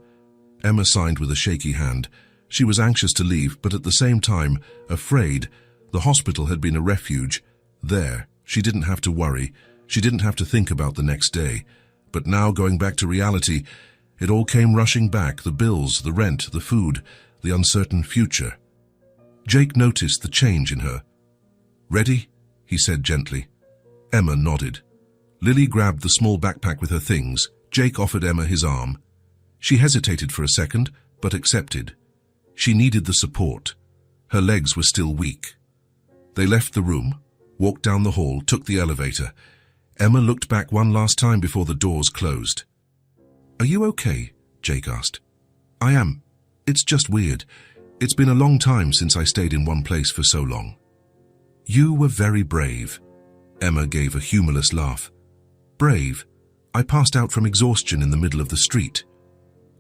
A: Emma signed with a shaky hand. She was anxious to leave, but at the same time, afraid. The hospital had been a refuge. There, she didn't have to worry. She didn't have to think about the next day. But now, going back to reality, it all came rushing back, the bills, the rent, the food, the uncertain future. Jake noticed the change in her. Ready? He said gently. Emma nodded. Lily grabbed the small backpack with her things. Jake offered Emma his arm. She hesitated for a second, but accepted. She needed the support. Her legs were still weak. They left the room, walked down the hall, took the elevator. Emma looked back one last time before the doors closed. Are you okay? Jake asked. I am. It's just weird. It's been a long time since I stayed in one place for so long. You were very brave. Emma gave a humorless laugh. Brave? I passed out from exhaustion in the middle of the street.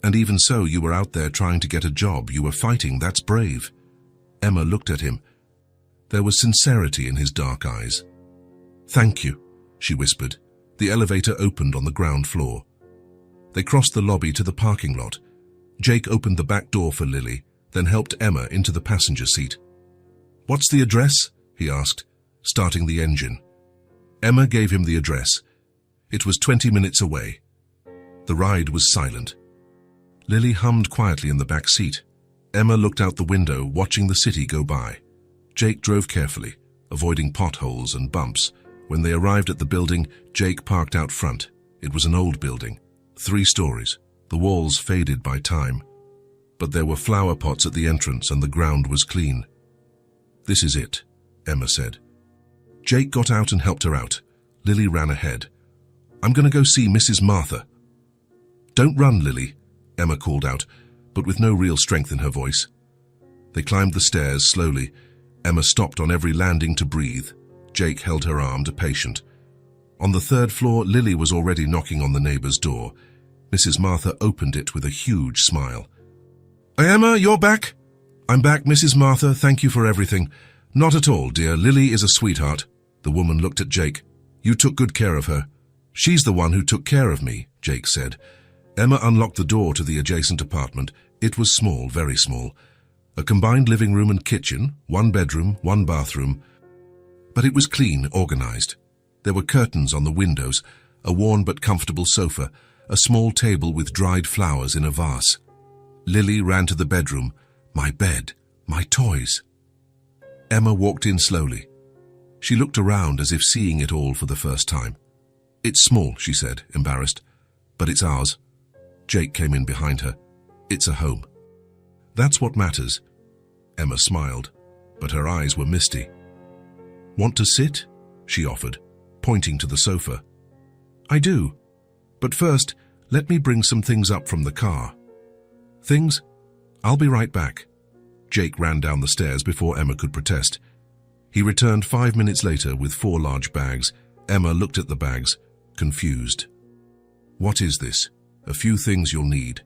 A: And even so, you were out there trying to get a job. You were fighting. That's brave. Emma looked at him. There was sincerity in his dark eyes. Thank you, she whispered. The elevator opened on the ground floor. They crossed the lobby to the parking lot. Jake opened the back door for Lily, then helped Emma into the passenger seat. What's the address? He asked, starting the engine. Emma gave him the address. It was 20 minutes away. The ride was silent. Lily hummed quietly in the back seat. Emma looked out the window, watching the city go by. Jake drove carefully, avoiding potholes and bumps. When they arrived at the building, Jake parked out front. It was an old building, 3 stories. The walls faded by time. But there were flower pots at the entrance and the ground was clean. This is it, Emma said. Jake got out and helped her out. Lily ran ahead. I'm going to go see Mrs. Martha. Don't run, Lily, Emma called out, but with no real strength in her voice. They climbed the stairs slowly. Emma stopped on every landing to breathe. Jake held her arm, a patient. On the 3rd floor, Lily was already knocking on the neighbor's door. Mrs. Martha opened it with a huge smile. Emma, you're back? I'm back, Mrs. Martha. Thank you for everything. Not at all, dear. Lily is a sweetheart. The woman looked at Jake. You took good care of her. She's the one who took care of me, Jake said. Emma unlocked the door to the adjacent apartment. It was small, very small. A combined living room and kitchen, 1 bedroom, 1 bathroom. But it was clean, organized. There were curtains on the windows, a worn but comfortable sofa, a small table with dried flowers in a vase. Lily ran to the bedroom. My bed, my toys. Emma walked in slowly. She looked around as if seeing it all for the first time. It's small, she said, embarrassed, but it's ours. Jake came in behind her. It's a home. That's what matters. Emma smiled, but her eyes were misty. "Want to sit?" she offered, pointing to the sofa. "I do. But first, let me bring some things up from the car." "Things? I'll be right back." Jake ran down the stairs before Emma could protest. He returned 5 minutes later with 4 large bags. Emma looked at the bags, confused. "What is this?" "A few things you'll need."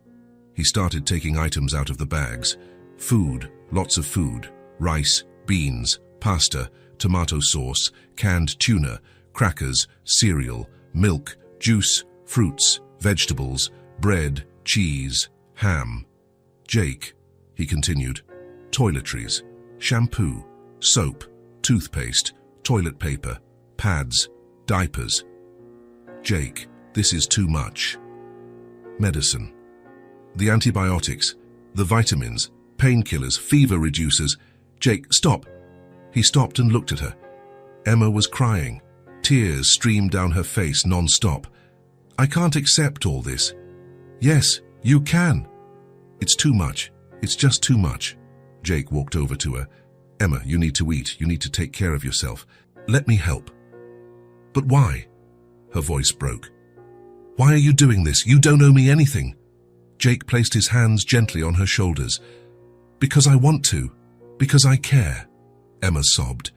A: He started taking items out of the bags. Food, lots of food. Rice, beans, pasta, tomato sauce, canned tuna, crackers, cereal, milk, juice, fruits, vegetables, bread, cheese, ham. "Jake," he continued, "toiletries, shampoo, soap, toothpaste, toilet paper, pads, diapers." "Jake, this is too much." "Medicine. The antibiotics, the vitamins, painkillers, fever reducers." "Jake, stop." He stopped and looked at her. Emma was crying. Tears streamed down her face non-stop. "I can't accept all this." "Yes, you can." "It's too much. It's just too much." Jake walked over to her. "Emma, you need to eat. You need to take care of yourself. Let me help." "But why?" Her voice broke. "Why are you doing this? You don't owe me anything." Jake placed his hands gently on her shoulders. "Because I want to. Because I care." Emma sobbed.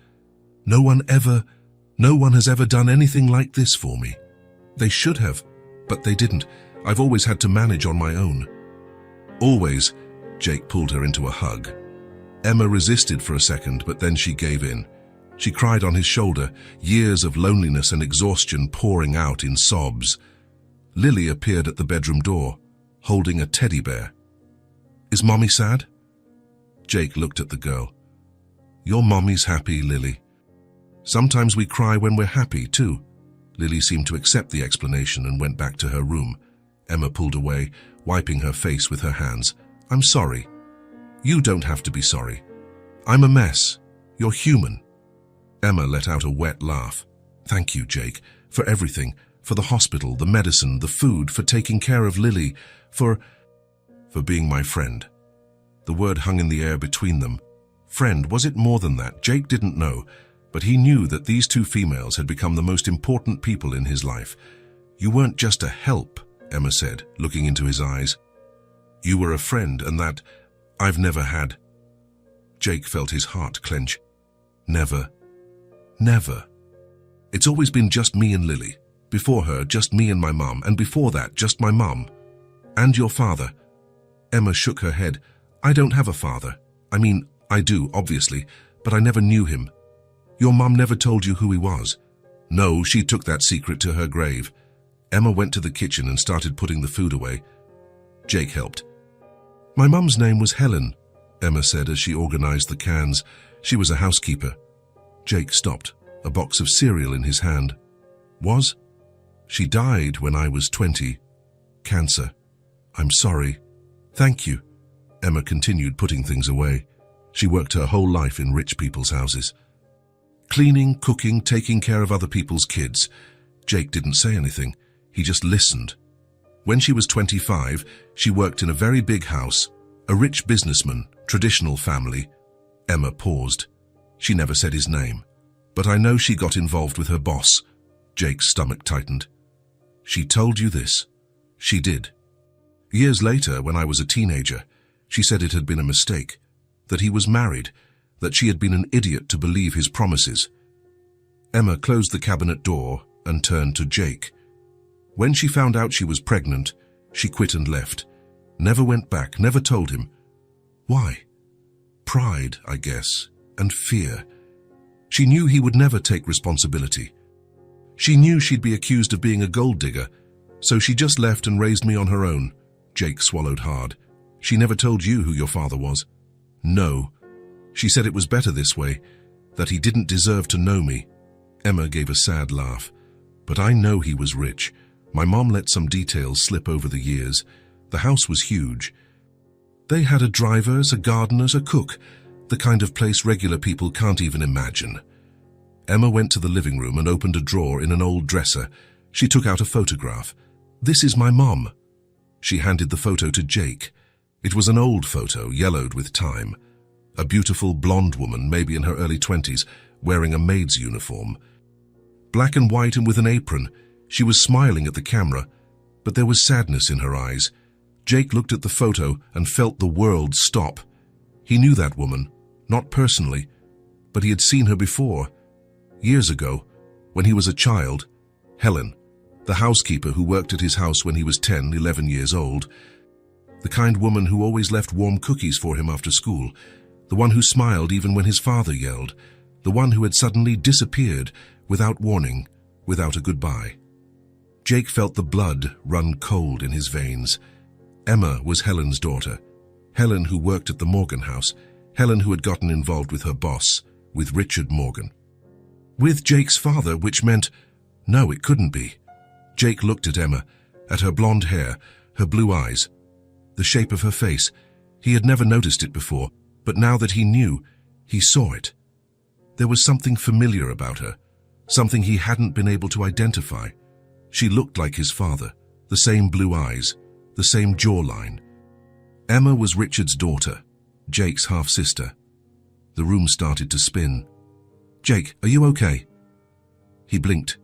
A: No one has ever done anything like this for me. They should have, but they didn't. I've always had to manage on my own." "Always." Jake pulled her into a hug. Emma resisted for a second, but then she gave in. She cried on his shoulder, years of loneliness and exhaustion pouring out in sobs. Lily appeared at the bedroom door, holding a teddy bear. "Is Mommy sad?" Jake looked at the girl. "Your mommy's happy, Lily. Sometimes we cry when we're happy, too." Lily seemed to accept the explanation and went back to her room. Emma pulled away, wiping her face with her hands. "I'm sorry." "You don't have to be sorry. I'm a mess. You're human." Emma let out a wet laugh. "Thank you, Jake, for everything. For the hospital, the medicine, the food, for taking care of Lily, for being my friend." The word hung in the air between them. Friend, was it more than that? Jake didn't know, but he knew that these two females had become the most important people in his life. "You weren't just a help," Emma said, looking into his eyes. "You were a friend, and that I've never had." Jake felt his heart clench. "Never. Never. It's always been just me and Lily. Before her, just me and my mum, and before that, just my mum. And your father." Emma shook her head. "I don't have a father. I mean, I do, obviously, but I never knew him." "Your mum never told you who he was?" "No, she took that secret to her grave." Emma went to the kitchen and started putting the food away. Jake helped. "My mum's name was Helen," Emma said as she organized the cans. "She was a housekeeper." Jake stopped, a box of cereal in his hand. "Was? She died when I was 20. Cancer. I'm sorry." "Thank you." Emma continued putting things away. She worked her whole life in rich people's houses. Cleaning, cooking, taking care of other people's kids. Jake didn't say anything. He just listened. When she was 25, she worked in a very big house, a rich businessman, traditional family. Emma paused. She never said his name. "But I know she got involved with her boss." Jake's stomach tightened. "She told you this?" "She did. Years later, when I was a teenager, she said it had been a mistake, that he was married, that she had been an idiot to believe his promises." Emma closed the cabinet door and turned to Jake. "When she found out she was pregnant, she quit and left. Never went back, never told him. Why? Pride, I guess, and fear. She knew he would never take responsibility. She knew she'd be accused of being a gold digger, so she just left and raised me on her own." Jake swallowed hard. "She never told you who your father was?" "No. She said it was better this way, that he didn't deserve to know me." Emma gave a sad laugh. "But I know he was rich. My mom let some details slip over the years. The house was huge. They had a drivers, a gardeners, a cook, the kind of place regular people can't even imagine." Emma went to the living room and opened a drawer in an old dresser. She took out a photograph. "This is my mom." She handed the photo to Jake. It was an old photo, yellowed with time. A beautiful blonde woman, maybe in her early 20s, wearing a maid's uniform. Black and white and with an apron, she was smiling at the camera, but there was sadness in her eyes. Jake looked at the photo and felt the world stop. He knew that woman, not personally, but he had seen her before. Years ago, when he was a child, Helen, the housekeeper who worked at his house when he was 10, 11 years old, the kind woman who always left warm cookies for him after school, the one who smiled even when his father yelled, the one who had suddenly disappeared without warning, without a goodbye. Jake felt the blood run cold in his veins. Emma was Helen's daughter. Helen who worked at the Morgan house. Helen who had gotten involved with her boss, with Richard Morgan. With Jake's father, which meant, no, it couldn't be. Jake looked at Emma, at her blonde hair, her blue eyes, the shape of her face. He had never noticed it before, but now that he knew, he saw it. There was something familiar about her, something he hadn't been able to identify. She looked like his father, the same blue eyes, the same jawline. Emma was Richard's daughter, Jake's half-sister. The room started to spin. "Jake, are you okay?" He blinked,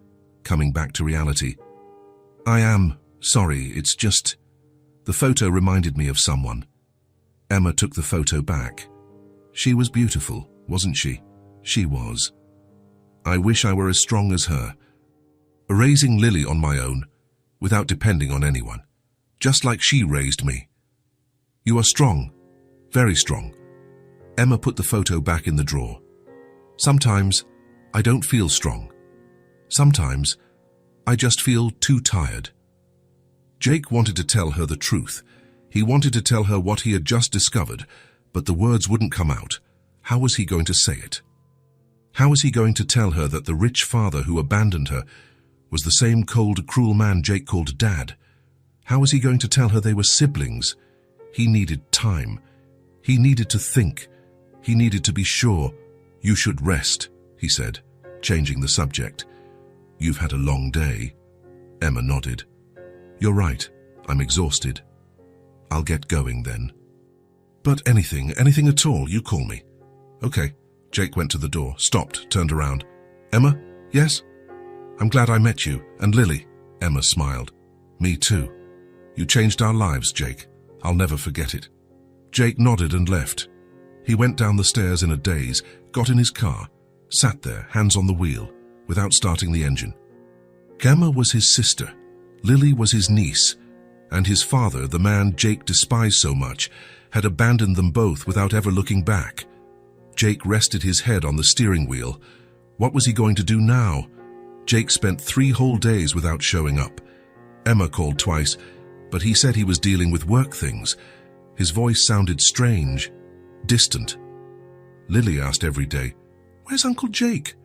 A: coming back to reality. "I am sorry, it's just..." The photo reminded me of someone. Emma took the photo back. She was beautiful, wasn't she? She was. I wish I were as strong as her. Raising Lily on my own, without depending on anyone, just like she raised me. You are strong, very strong. Emma put the photo back in the drawer. Sometimes I don't feel strong. Sometimes I just feel too tired. Jake wanted to tell her the truth. He wanted to tell her what he had just discovered, but the words wouldn't come out. How was he going to say it? How was he going to tell her that the rich father who abandoned her was the same cold, cruel man Jake called Dad? How was he going to tell her they were siblings? He needed time. He needed to think. He needed to be sure. "You should rest," he said, changing the subject. "You've had a long day." Emma nodded. "You're right. I'm exhausted. I'll get going then." "But anything at all, you call me." "Okay." Jake went to the door, stopped, turned around. "Emma? Yes? I'm glad I met you. And Lily." Emma smiled. "Me too. You changed our lives, Jake. I'll never forget it." Jake nodded and left. He went down the stairs in a daze, got in his car, sat there, hands on the wheel, without starting the engine. Emma was his sister. Lily was his niece. And his father, the man Jake despised so much, had abandoned them both without ever looking back. Jake rested his head on the steering wheel. What was he going to do now? Jake spent 3 whole days without showing up. Emma called twice, but he said he was dealing with work things. His voice sounded strange, distant. Lily asked every day, "Where's Uncle Jake?"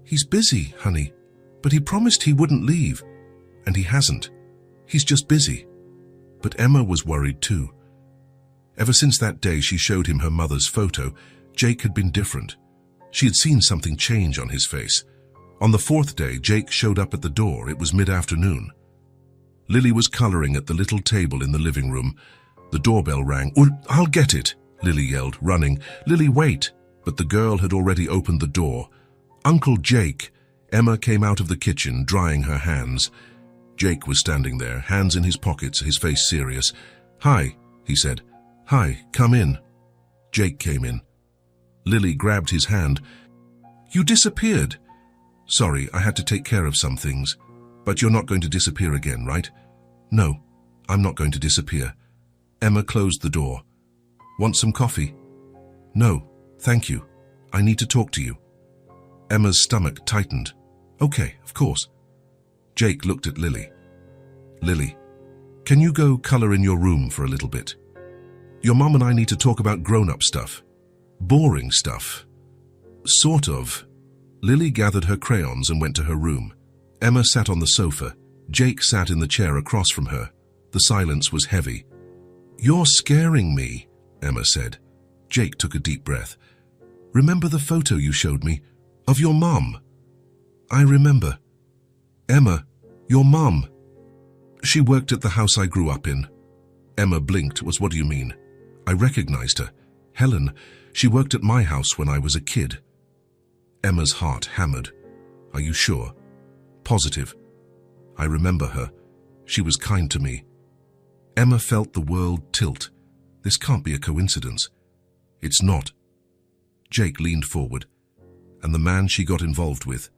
A: "He's busy, honey, but he promised he wouldn't leave. And he hasn't. He's just busy." But Emma was worried too. Ever since that day she showed him her mother's photo, Jake had been different. She had seen something change on his face. On the 4th day, Jake showed up at the door. It was mid-afternoon. Lily was coloring at the little table in the living room. The doorbell rang. "Oh, I'll get it," Lily yelled, running. "Lily, wait." But the girl had already opened the door. "Uncle Jake." Emma came out of the kitchen, drying her hands. Jake was standing there, hands in his pockets, his face serious. "Hi," he said. "Hi, come in." Jake came in. Lily grabbed his hand. "You disappeared." "Sorry, I had to take care of some things. But you're not going to disappear again, right?" "No, I'm not going to disappear." Emma closed the door. "Want some coffee?" "No, thank you. I need to talk to you." Emma's stomach tightened. "Okay, of course." Jake looked at Lily. "Lily, can you go color in your room for a little bit? Your mom and I need to talk about grown-up stuff. Boring stuff. Sort of." Lily gathered her crayons and went to her room. Emma sat on the sofa. Jake sat in the chair across from her. The silence was heavy. "You're scaring me," Emma said. Jake took a deep breath. "Remember the photo you showed me? Of your mom?" "I remember." "Emma, your mom. She worked at the house I grew up in." Emma blinked. "What do you mean?" "I recognized her. Helen, she worked at my house when I was a kid. Emma's heart hammered. Are you sure? Positive. I remember her. She was kind to me. Emma felt the world tilt. This can't be a coincidence. It's not. Jake leaned forward, and the man she got involved with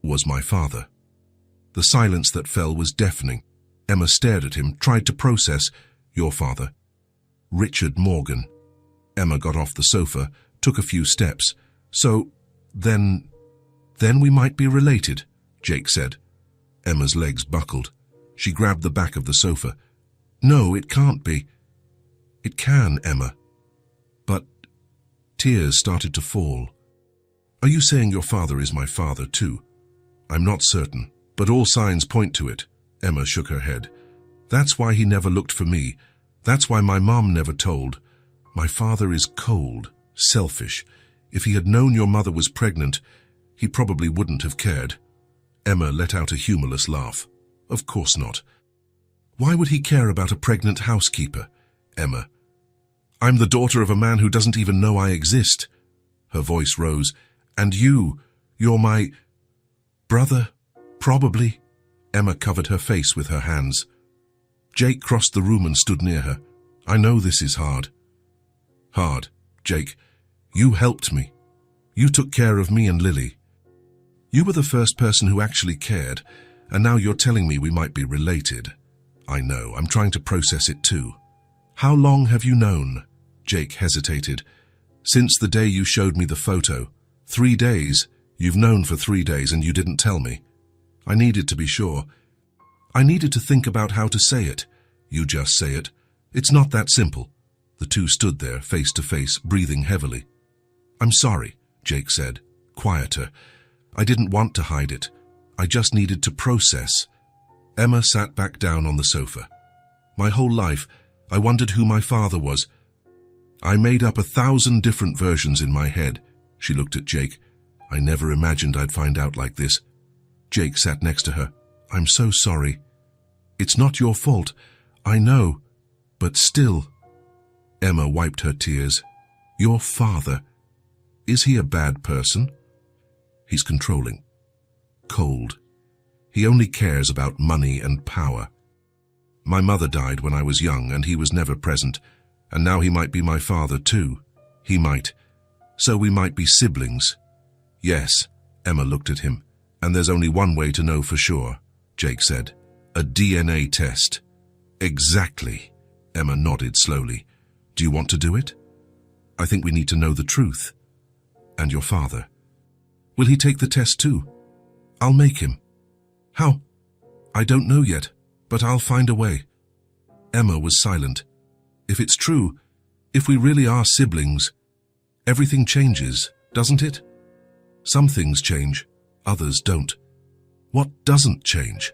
A: was my father. The silence that fell was deafening. Emma stared at him, tried to process. Your father. Richard Morgan. Emma got off the sofa, took a few steps. So, then we might be related, Jake said. Emma's legs buckled. She grabbed the back of the sofa. No, it can't be. It can, Emma. But tears started to fall. Are you saying your father is my father too? I'm not certain, but all signs point to it. Emma shook her head. That's why he never looked for me. That's why my mom never told. My father is cold, selfish. If he had known your mother was pregnant, he probably wouldn't have cared. Emma let out a humorless laugh. Of course not. Why would he care about a pregnant housekeeper? Emma. I'm the daughter of a man who doesn't even know I exist. Her voice rose. And you're my brother? Probably. Emma covered her face with her hands. Jake crossed the room and stood near her. I know this is hard. Hard, Jake. You helped me. You took care of me and Lily. You were the first person who actually cared, and now you're telling me we might be related. I know, I'm trying to process it too. How long have you known? Jake hesitated. Since the day you showed me the photo. 3 days. You've known for 3 days and you didn't tell me. I needed to be sure. I needed to think about how to say it. You just say it. It's not that simple. The two stood there, face to face, breathing heavily. I'm sorry, Jake said, quieter. I didn't want to hide it. I just needed to process. Emma sat back down on the sofa. My whole life, I wondered who my father was. I made up 1,000 different versions in my head. She looked at Jake. I never imagined I'd find out like this. Jake sat next to her. I'm so sorry. It's not your fault. I know. But still. Emma wiped her tears. Your father. Is he a bad person? He's controlling. Cold. He only cares about money and power. My mother died when I was young and he was never present. And now he might be my father too. He might. So we might be siblings. Yes, Emma looked at him. And there's only one way to know for sure, Jake said. A DNA test. Exactly. Emma nodded slowly. Do you want to do it? I think we need to know the truth. And your father. Will he take the test too? I'll make him. How? I don't know yet, but I'll find a way. Emma was silent. If it's true, if we really are siblings, everything changes, doesn't it? Some things change, others don't. What doesn't change?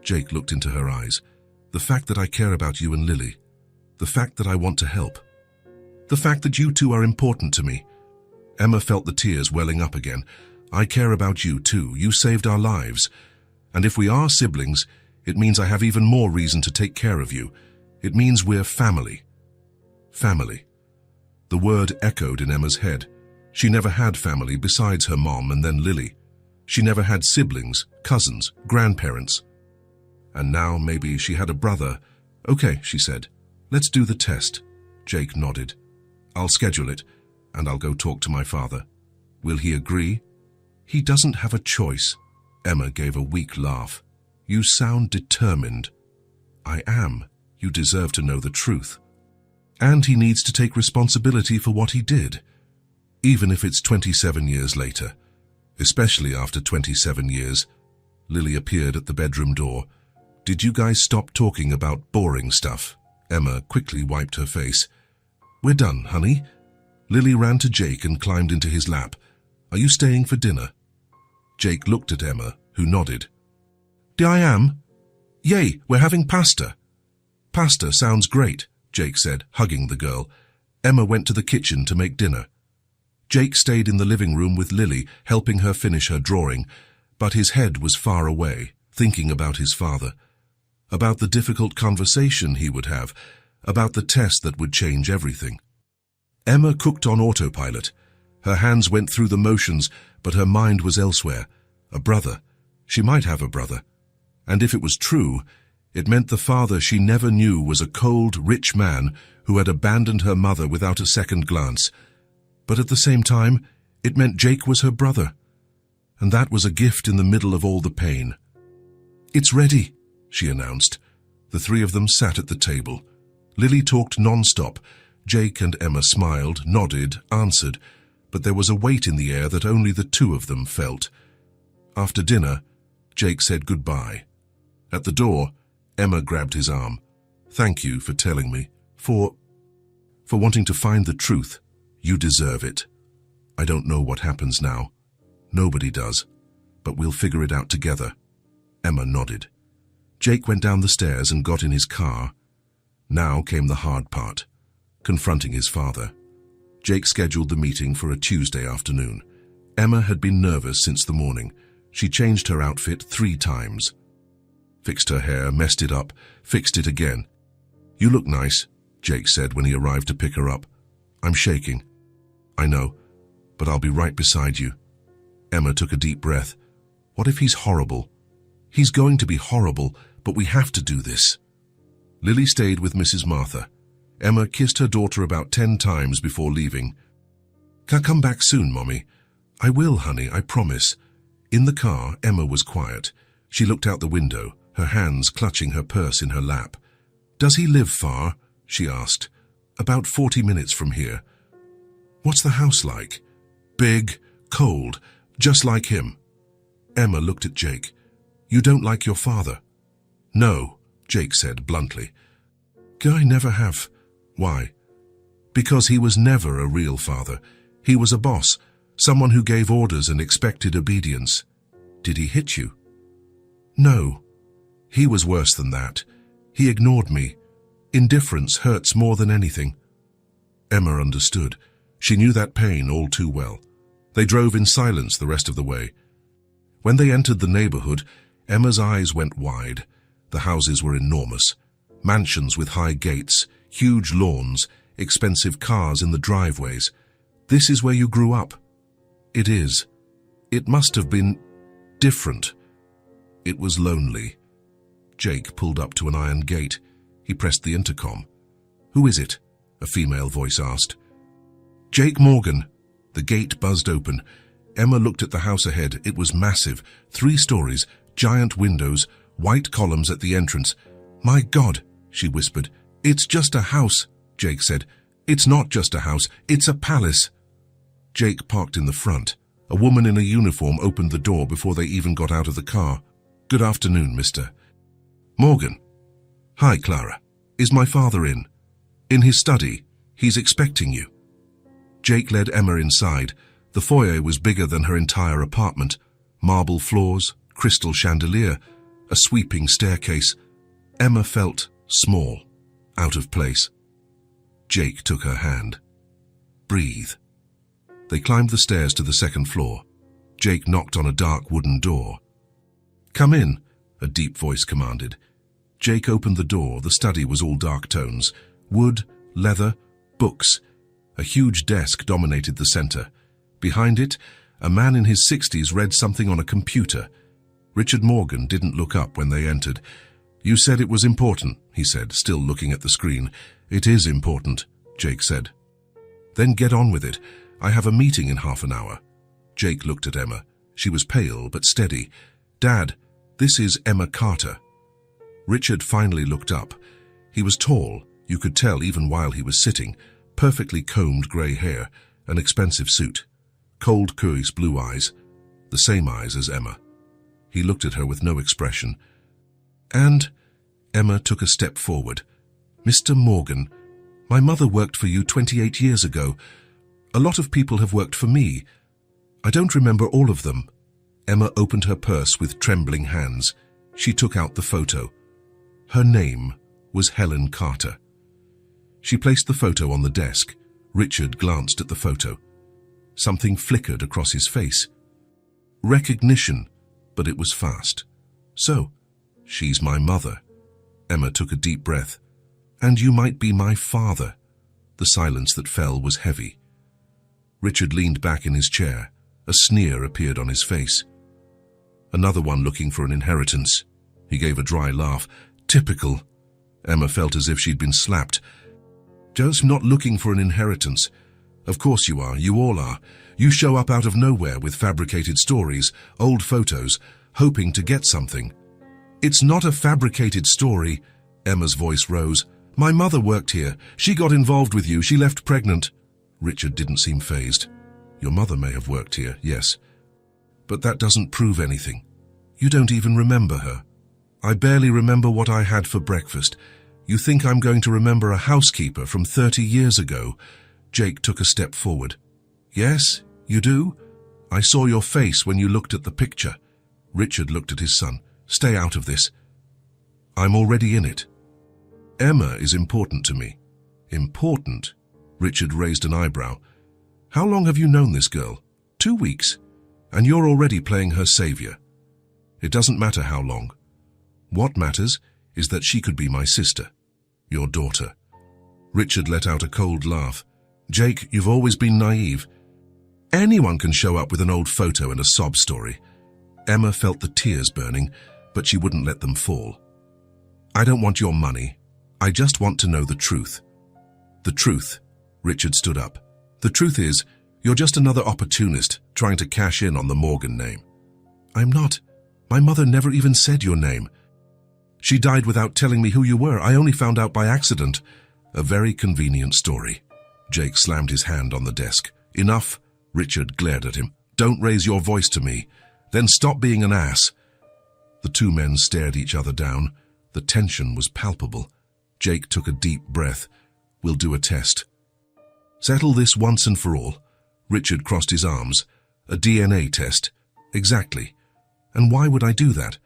A: Jake looked into her eyes. The fact that I care about you and Lily. The fact that I want to help. The fact that you two are important to me. Emma felt the tears welling up again. I care about you too. You saved our lives. And if we are siblings, it means I have even more reason to take care of you. It means we're family. Family. The word echoed in Emma's head. She never had family besides her mom and then Lily. She never had siblings, cousins, grandparents. And now maybe she had a brother. Okay, she said. Let's do the test. Jake nodded. I'll schedule it, and I'll go talk to my father. Will he agree? He doesn't have a choice. Emma gave a weak laugh. You sound determined. I am. You deserve to know the truth. And he needs to take responsibility for what he did, even if it's 27 years later. Especially after 27 years. Lily appeared at the bedroom door. Did you guys stop talking about boring stuff? Emma quickly wiped her face. We're done, honey. Lily ran to Jake and climbed into his lap. Are you staying for dinner? Jake looked at Emma, who nodded. I am. Yay, we're having pasta. Pasta sounds great, Jake said, hugging the girl. Emma went to the kitchen to make dinner. Jake stayed in the living room with Lily, helping her finish her drawing, but his head was far away, thinking about his father, about the difficult conversation he would have, about the test that would change everything. Emma cooked on autopilot. Her hands went through the motions, but her mind was elsewhere. A brother. She might have a brother. And if it was true, it meant the father she never knew was a cold, rich man who had abandoned her mother without a second glance. But at the same time, it meant Jake was her brother. And that was a gift in the middle of all the pain. "It's ready," she announced. The three of them sat at the table. Lily talked non-stop. Jake and Emma smiled, nodded, answered, but there was a weight in the air that only the two of them felt. After dinner, Jake said goodbye. At the door, Emma grabbed his arm. "Thank you for telling me, for wanting to find the truth. You deserve it. I don't know what happens now. Nobody does, but we'll figure it out together." Emma nodded. Jake went down the stairs and got in his car. Now came the hard part, confronting his father. Jake scheduled the meeting for a Tuesday afternoon. Emma had been nervous since the morning. She changed her outfit 3 times. Fixed her hair, messed it up, fixed it again. "You look nice," Jake said when he arrived to pick her up. "I'm shaking." "I know, but I'll be right beside you." Emma took a deep breath. "What if he's horrible?" "He's going to be horrible, but we have to do this." Lily stayed with Mrs. Martha. Emma kissed her daughter about 10 times before leaving. "Come back soon, Mommy." "I will, honey, I promise." In the car, Emma was quiet. She looked out the window, her hands clutching her purse in her lap. "Does he live far?" she asked. "About 40 minutes from here." "What's the house like?" "Big, cold, just like him." Emma looked at Jake. "You don't like your father?" "No," Jake said bluntly. "I never have." "Why?" "Because he was never a real father. He was a boss, someone who gave orders and expected obedience." "Did he hit you?" "No. He was worse than that. He ignored me. Indifference hurts more than anything." Emma understood. She knew that pain all too well. They drove in silence the rest of the way. When they entered the neighborhood, Emma's eyes went wide. The houses were enormous. Mansions with high gates, huge lawns, expensive cars in the driveways. "This is where you grew up?" "It is. It must have been different." It was lonely. Jake pulled up to an iron gate. He pressed the intercom. "Who is it?" a female voice asked. "Jake Morgan." The gate buzzed open. Emma looked at the house ahead. It was massive, 3 stories, giant windows, white columns at the entrance. "My God," she whispered. "It's just a house," Jake said. "It's not just a house, it's a palace." Jake parked in the front. A woman in a uniform opened the door before they even got out of the car. "Good afternoon, Mr. Morgan." "Hi, Clara. Is my father in?" "In his study. He's expecting you." Jake led Emma inside. The foyer was bigger than her entire apartment. Marble floors, crystal chandelier, a sweeping staircase. Emma felt small, out of place. Jake took her hand. "Breathe." They climbed the stairs to the 2nd floor. Jake knocked on a dark wooden door. "Come in," a deep voice commanded. Jake opened the door. The study was all dark tones. Wood, leather, books. A huge desk dominated the center. Behind it, a man in his 60s read something on a computer. Richard Morgan didn't look up when they entered. "You said it was important," he said, still looking at the screen. "It is important," Jake said. "Then get on with it. I have a meeting in half an hour." Jake looked at Emma. She was pale but steady. "Dad, this is Emma Carter." Richard finally looked up. He was tall, you could tell even while he was sitting, perfectly combed grey hair, an expensive suit, cold, curious blue eyes, the same eyes as Emma. He looked at her with no expression. "And," Emma took a step forward, "Mr. Morgan, my mother worked for you 28 years ago. A lot of people have worked for me. I don't remember all of them." Emma opened her purse with trembling hands. She took out the photo. Her name was Helen Carter. She placed the photo on the desk. Richard glanced at the photo. Something flickered across his face. Recognition, but it was fast. "So, she's my mother." Emma took a deep breath. "And you might be my father." The silence that fell was heavy. Richard leaned back in his chair. A sneer appeared on his face. Another one looking for an inheritance. He gave a dry laugh. Typical. Emma felt as if she'd been slapped. Just not looking for an inheritance. Of course you are. You all are. You show up out of nowhere with fabricated stories, old photos, hoping to get something. It's not a fabricated story. Emma's voice rose. My mother worked here. She got involved with you. She left pregnant. Richard didn't seem fazed. Your mother may have worked here, yes. But that doesn't prove anything. You don't even remember her. I barely remember what I had for breakfast. You think I'm going to remember a housekeeper from 30 years ago? Jake took a step forward. Yes, you do? I saw your face when you looked at the picture. Richard looked at his son. Stay out of this. I'm already in it. Emma is important to me. Important? Richard raised an eyebrow. How long have you known this girl? 2 weeks. And you're already playing her savior. It doesn't matter how long. What matters is that she could be my sister, your daughter. Richard let out a cold laugh. Jake, you've always been naive. Anyone can show up with an old photo and a sob story. Emma felt the tears burning, but she wouldn't let them fall. I don't want your money. I just want to know the truth. The truth. Richard stood up. The truth is, you're just another opportunist trying to cash in on the Morgan name. I'm not. My mother never even said your name. She died without telling me who you were. I only found out by accident. A very convenient story. Jake slammed his hand on the desk. Enough. Richard glared at him. Don't raise your voice to me. Then stop being an ass. The two men stared each other down. The tension was palpable. Jake took a deep breath. We'll do a test. Settle this once and for all. Richard crossed his arms. A DNA test. Exactly. And why would I do that?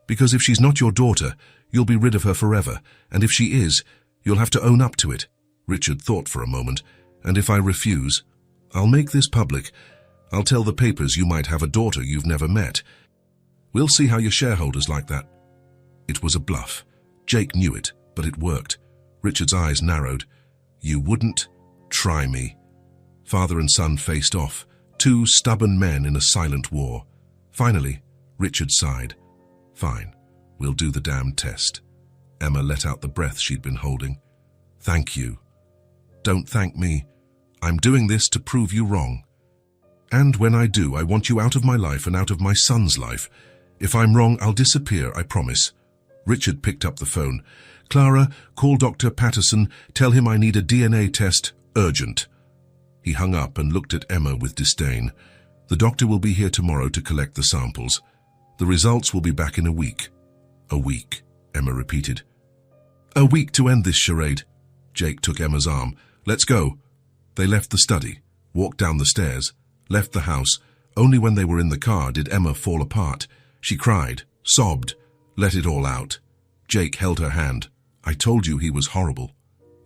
A: Because if she's not your daughter, you'll be rid of her forever. And if she is, you'll have to own up to it. Richard thought for a moment. And if I refuse, I'll make this public. I'll tell the papers you might have a daughter you've never met. We'll see how your shareholders like that. It was a bluff. Jake knew it, but it worked. Richard's eyes narrowed. You wouldn't try me. Father and son faced off, two stubborn men in a silent war. Finally, Richard sighed. Fine, we'll do the damn test. Emma let out the breath she'd been holding. Thank you. Don't thank me. I'm doing this to prove you wrong. And when I do, I want you out of my life and out of my son's life. If I'm wrong, I'll disappear, I promise. Richard picked up the phone. Clara, call Dr. Patterson. Tell him I need a DNA test. Urgent. He hung up and looked at Emma with disdain. The doctor will be here tomorrow to collect the samples. The results will be back in a week. A week, Emma repeated. A week to end this charade. Jake took Emma's arm. Let's go. They left the study, walked down the stairs, left the house. Only when they were in the car did Emma fall apart. She cried, sobbed, let it all out. Jake held her hand. I told you he was horrible.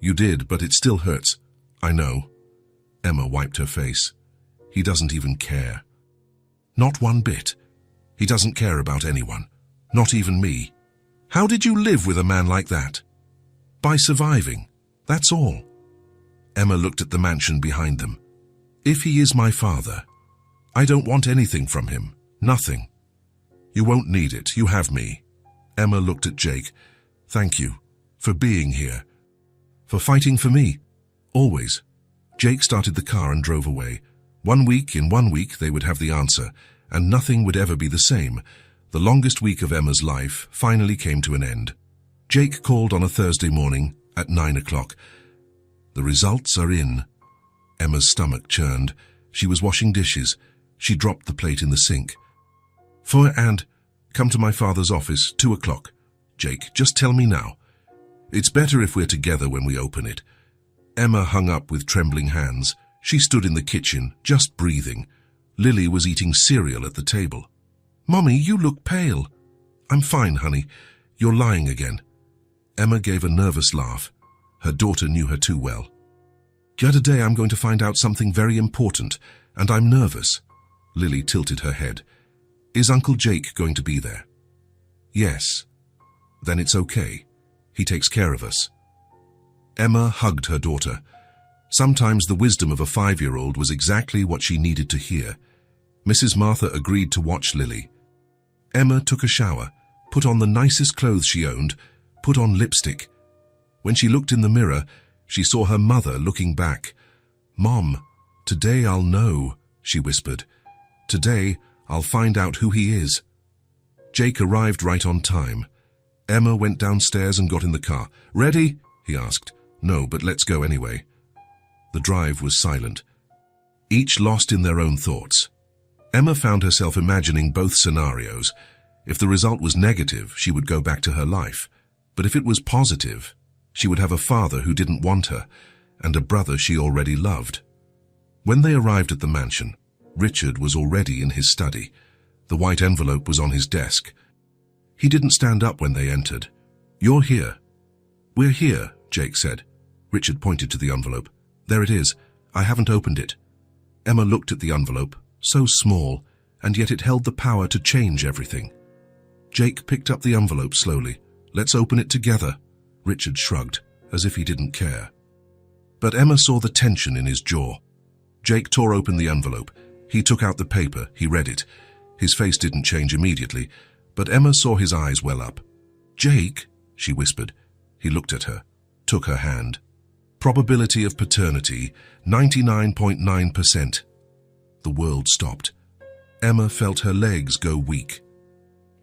A: You did, but it still hurts. I know. Emma wiped her face. He doesn't even care. Not one bit. He doesn't care about anyone. Not even me. How did you live with a man like that? By surviving. That's all. Emma looked at the mansion behind them. If he is my father, I don't want anything from him. Nothing. You won't need it. You have me. Emma looked at Jake. Thank you. For being here. For fighting for me. Always. Jake started the car and drove away. In 1 week they would have the answer, and nothing would ever be the same. The longest week of Emma's life finally came to an end. Jake called on a Thursday morning at 9 o'clock. The results are in. Emma's stomach churned. She was washing dishes. She dropped the plate in the sink. Come to my father's office, 2 o'clock. Jake, just tell me now. It's better if we're together when we open it. Emma hung up with trembling hands. She stood in the kitchen, just breathing. Lily was eating cereal at the table. Mommy, you look pale. I'm fine, honey. You're lying again. Emma gave a nervous laugh. Her daughter knew her too well. The other day I'm going to find out something very important, and I'm nervous. Lily tilted her head. Is Uncle Jake going to be there? Yes. Then it's okay. He takes care of us. Emma hugged her daughter. Sometimes the wisdom of a 5-year-old was exactly what she needed to hear. Mrs. Martha agreed to watch Lily. Emma took a shower, put on the nicest clothes she owned, put on lipstick. When she looked in the mirror, she saw her mother looking back. "Mom, today I'll know," she whispered. "Today I'll find out who he is." Jake arrived right on time. Emma went downstairs and got in the car. "Ready?" he asked. "No, but let's go anyway." The drive was silent, each lost in their own thoughts. Emma found herself imagining both scenarios. If the result was negative, she would go back to her life. But if it was positive, she would have a father who didn't want her, and a brother she already loved. When they arrived at the mansion, Richard was already in his study. The white envelope was on his desk. He didn't stand up when they entered. "You're here." "We're here," Jake said. Richard pointed to the envelope. "There it is. I haven't opened it." Emma looked at the envelope, so small, and yet it held the power to change everything. Jake picked up the envelope slowly. "Let's open it together." Richard shrugged, as if he didn't care. But Emma saw the tension in his jaw. Jake tore open the envelope. He took out the paper. He read it. His face didn't change immediately, but Emma saw his eyes well up. "Jake," she whispered. He looked at her, took her hand. "Probability of paternity, 99.9%. The world stopped. Emma felt her legs go weak.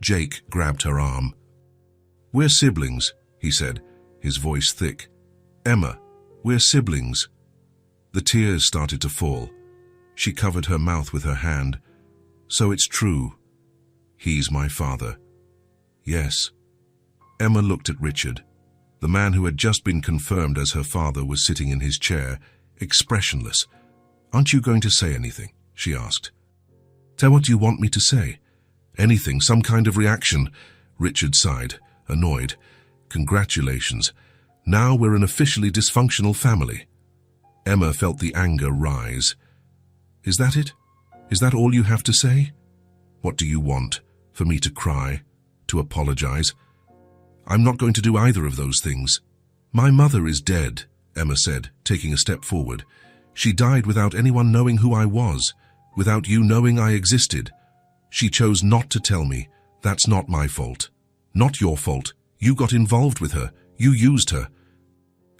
A: Jake grabbed her arm. "We're siblings," he said, his voice thick. "Emma, we're siblings." The tears started to fall. She covered her mouth with her hand. "So it's true. He's my father." "Yes." Emma looked at Richard. The man who had just been confirmed as her father was sitting in his chair, expressionless. "Aren't you going to say anything?" she asked. "Tell what you want me to say." "Anything, some kind of reaction." Richard sighed, annoyed. "Congratulations. Now we're an officially dysfunctional family." Emma felt the anger rise. "Is that it? Is that all you have to say? What do you want? For me to cry? To apologize?" "I'm not going to do either of those things." "My mother is dead," Emma said, taking a step forward. "She died without anyone knowing who I was, without you knowing I existed. She chose not to tell me. That's not my fault. Not your fault. You got involved with her. You used her.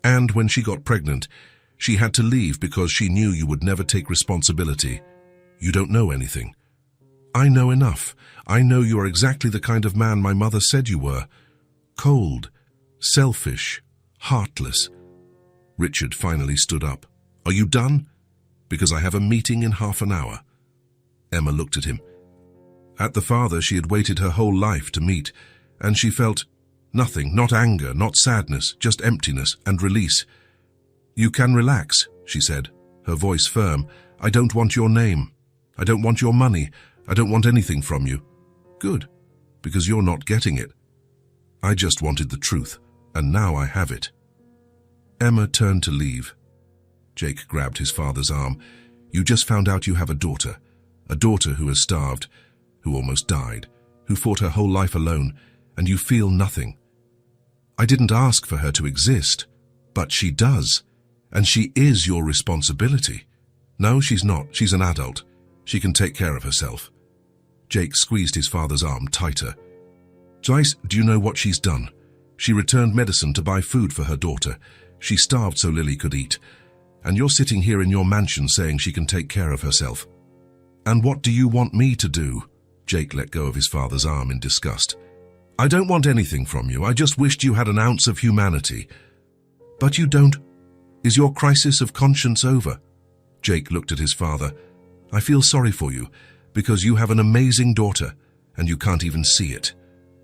A: And when she got pregnant, she had to leave because she knew you would never take responsibility. You don't know anything." "I know enough. I know you are exactly the kind of man my mother said you were. Cold, selfish, heartless." Richard finally stood up. "Are you done? Because I have a meeting in half an hour." Emma looked at him. At the father she had waited her whole life to meet, and she felt nothing, not anger, not sadness, just emptiness and release. "You can relax," she said, her voice firm. "I don't want your name. I don't want your money. I don't want anything from you." "Good, because you're not getting it." "I just wanted the truth, and now I have it." Emma turned to leave. Jake grabbed his father's arm. "You just found out you have a daughter who has starved, who almost died, who fought her whole life alone, and you feel nothing. I didn't ask for her to exist, but she does, and she is your responsibility." "No, she's not. She's an adult. She can take care of herself." Jake squeezed his father's arm tighter. "Joyce, do you know what she's done? She returned medicine to buy food for her daughter. She starved so Lily could eat. And you're sitting here in your mansion saying she can take care of herself. And what do you want me to do?" Jake let go of his father's arm in disgust. "I don't want anything from you. I just wished you had an ounce of humanity." "But you don't. Is your crisis of conscience over?" Jake looked at his father. "I feel sorry for you, because you have an amazing daughter, and you can't even see it.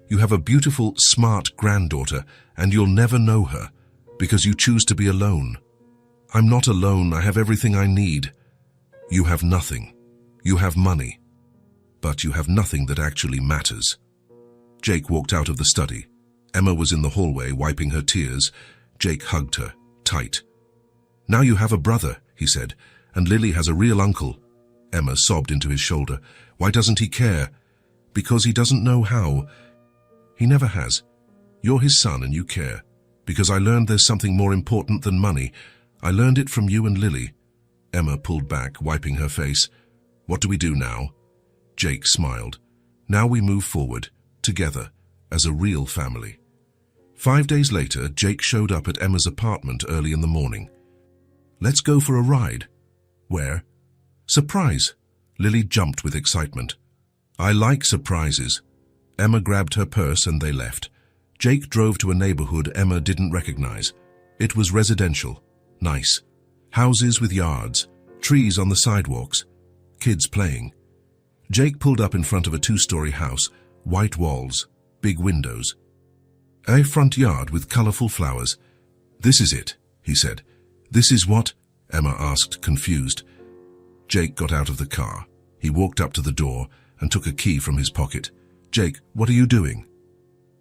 A: You have a beautiful, smart granddaughter, and you'll never know her, because you choose to be alone. I'm not alone. I have everything I need. You have nothing. You have money. But you have nothing that actually matters." Jake walked out of the study. Emma was in the hallway, wiping her tears. Jake hugged her, tight. "Now you have a brother," he said, "and Lily has a real uncle." Emma sobbed into his shoulder. "Why doesn't he care?" "Because he doesn't know how. He never has. You're his son and you care. Because I learned there's something more important than money. I learned it from you and Lily. Emma pulled back, wiping her face. What do we do now? Jake smiled. Now we move forward, together, as a real family. 5 days later, Jake showed up at Emma's apartment early in the morning. Let's go for a ride. Where? Surprise! Lily jumped with excitement. I like surprises. Emma grabbed her purse and they left. Jake drove to a neighborhood Emma didn't recognize. It was residential. Nice. Houses with yards, trees on the sidewalks, kids playing. Jake pulled up in front of a 2-story house, white walls, big windows. A front yard with colorful flowers. This is it, he said. This is what? Emma asked, confused. Jake got out of the car. He walked up to the door and took a key from his pocket. Jake, what are you doing?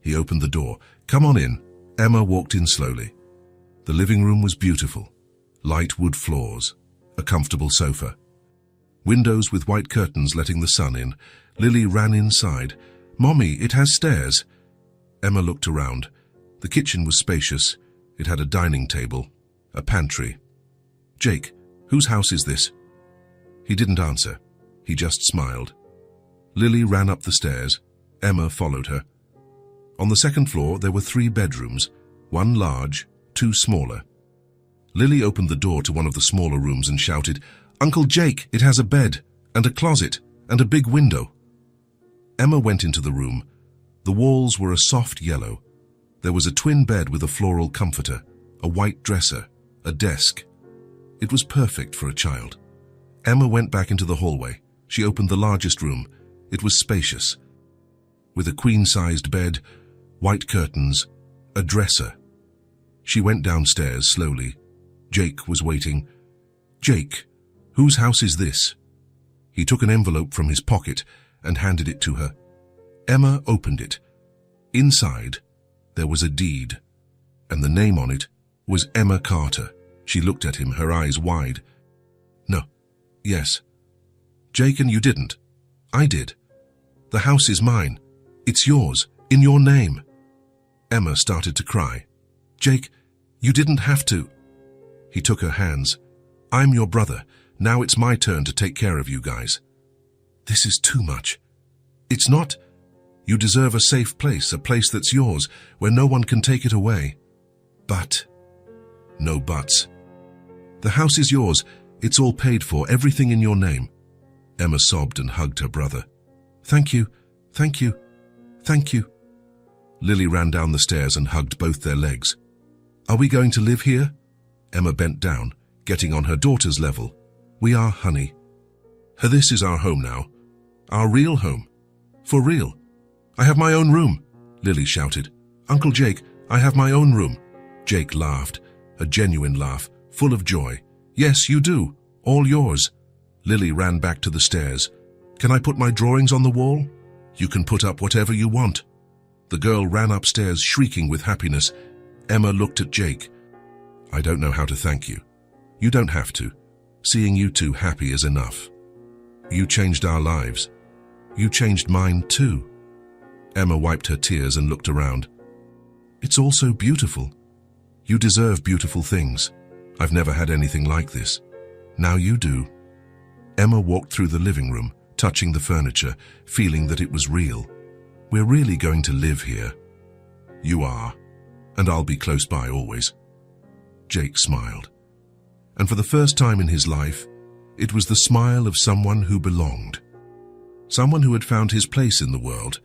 A: He opened the door. Come on in. Emma walked in slowly. The living room was beautiful. Light wood floors, a comfortable sofa. Windows with white curtains letting the sun in. Lily ran inside. Mommy, it has stairs. Emma looked around. The kitchen was spacious. It had a dining table, a pantry. Jake, whose house is this? He didn't answer. He just smiled. Lily ran up the stairs. Emma followed her. On the second floor, there were 3 bedrooms, 1 large, 2 smaller. Lily opened the door to one of the smaller rooms and shouted, Uncle Jake, it has a bed, and a closet, and a big window. Emma went into the room. The walls were a soft yellow. There was a twin bed with a floral comforter, a white dresser, a desk. It was perfect for a child. Emma went back into the hallway. She opened the largest room. It was spacious, with a queen-sized bed, white curtains, a dresser. She went downstairs slowly. Jake was waiting. Jake, whose house is this? He took an envelope from his pocket and handed it to her. Emma opened it. Inside, there was a deed, and the name on it was Emma Carter. She looked at him, her eyes wide. No. Yes. Jake, and you didn't. I did. The house is mine. It's yours, in your name. Emma started to cry. Jake, you didn't have to. He took her hands. I'm your brother. Now it's my turn to take care of you guys. This is too much. It's not. You deserve a safe place, a place that's yours, where no one can take it away. But. No buts. The house is yours. It's all paid for, everything in your name. Emma sobbed and hugged her brother. Thank you, thank you, thank you. Lily ran down the stairs and hugged both their legs. Are we going to live here? Emma bent down, getting on her daughter's level. We are, honey. This is our home now. Our real home. For real. I have my own room, Lily shouted. Uncle Jake, I have my own room. Jake laughed, a genuine laugh, full of joy. Yes, you do. All yours. Lily ran back to the stairs. Can I put my drawings on the wall? You can put up whatever you want. The girl ran upstairs, shrieking with happiness. Emma looked at Jake. I don't know how to thank you. You don't have to. Seeing you two happy is enough. You changed our lives. You changed mine too. Emma wiped her tears and looked around. It's all so beautiful. You deserve beautiful things. I've never had anything like this. Now you do. Emma walked through the living room, touching the furniture, feeling that it was real. We're really going to live here. You are, and I'll be close by always. Jake smiled. And for the first time in his life, it was the smile of someone who belonged. Someone who had found his place in the world.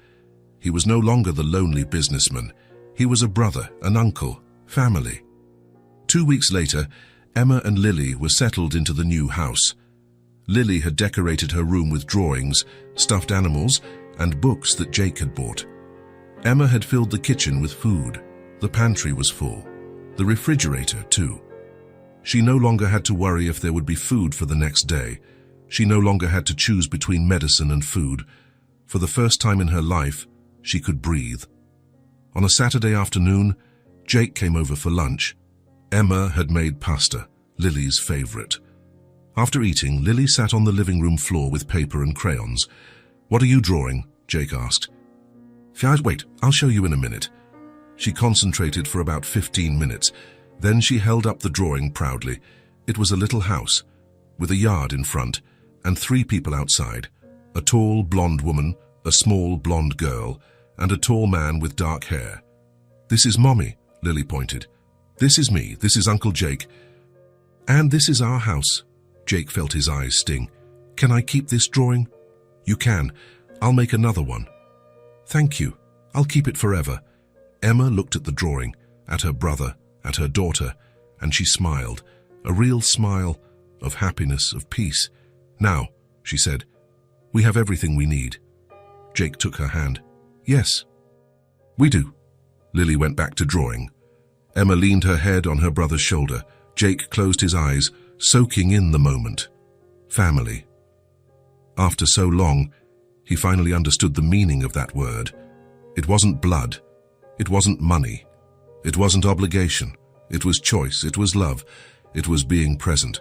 A: He was no longer the lonely businessman. He was a brother, an uncle, family. 2 weeks later, Emma and Lily were settled into the new house. Lily had decorated her room with drawings, stuffed animals, and books that Jake had bought. Emma had filled the kitchen with food. The pantry was full. The refrigerator, too. She no longer had to worry if there would be food for the next day. She no longer had to choose between medicine and food. For the first time in her life, she could breathe. On a Saturday afternoon, Jake came over for lunch. Emma had made pasta, Lily's favorite. After eating, Lily sat on the living room floor with paper and crayons. What are you drawing? Jake asked. Wait, I'll show you in a minute. She concentrated for about 15 minutes. Then she held up the drawing proudly. It was a little house, with a yard in front, and 3 people outside. A tall, blonde woman, a small, blonde girl, and a tall man with dark hair. "This is Mommy," Lily pointed. "This is me, this is Uncle Jake. And this is our house." Jake felt his eyes sting. "Can I keep this drawing?" "You can. I'll make another one." "Thank you. I'll keep it forever." Emma looked at the drawing, at her brother, at her daughter, and she smiled, a real smile of happiness, of peace. "Now," she said, "we have everything we need." Jake took her hand. "Yes, we do." Lily went back to drawing. Emma leaned her head on her brother's shoulder. Jake closed his eyes, soaking in the moment. Family. After so long, he finally understood the meaning of that word. It wasn't blood. It wasn't money. It wasn't obligation. It was choice. It was love. It was being present.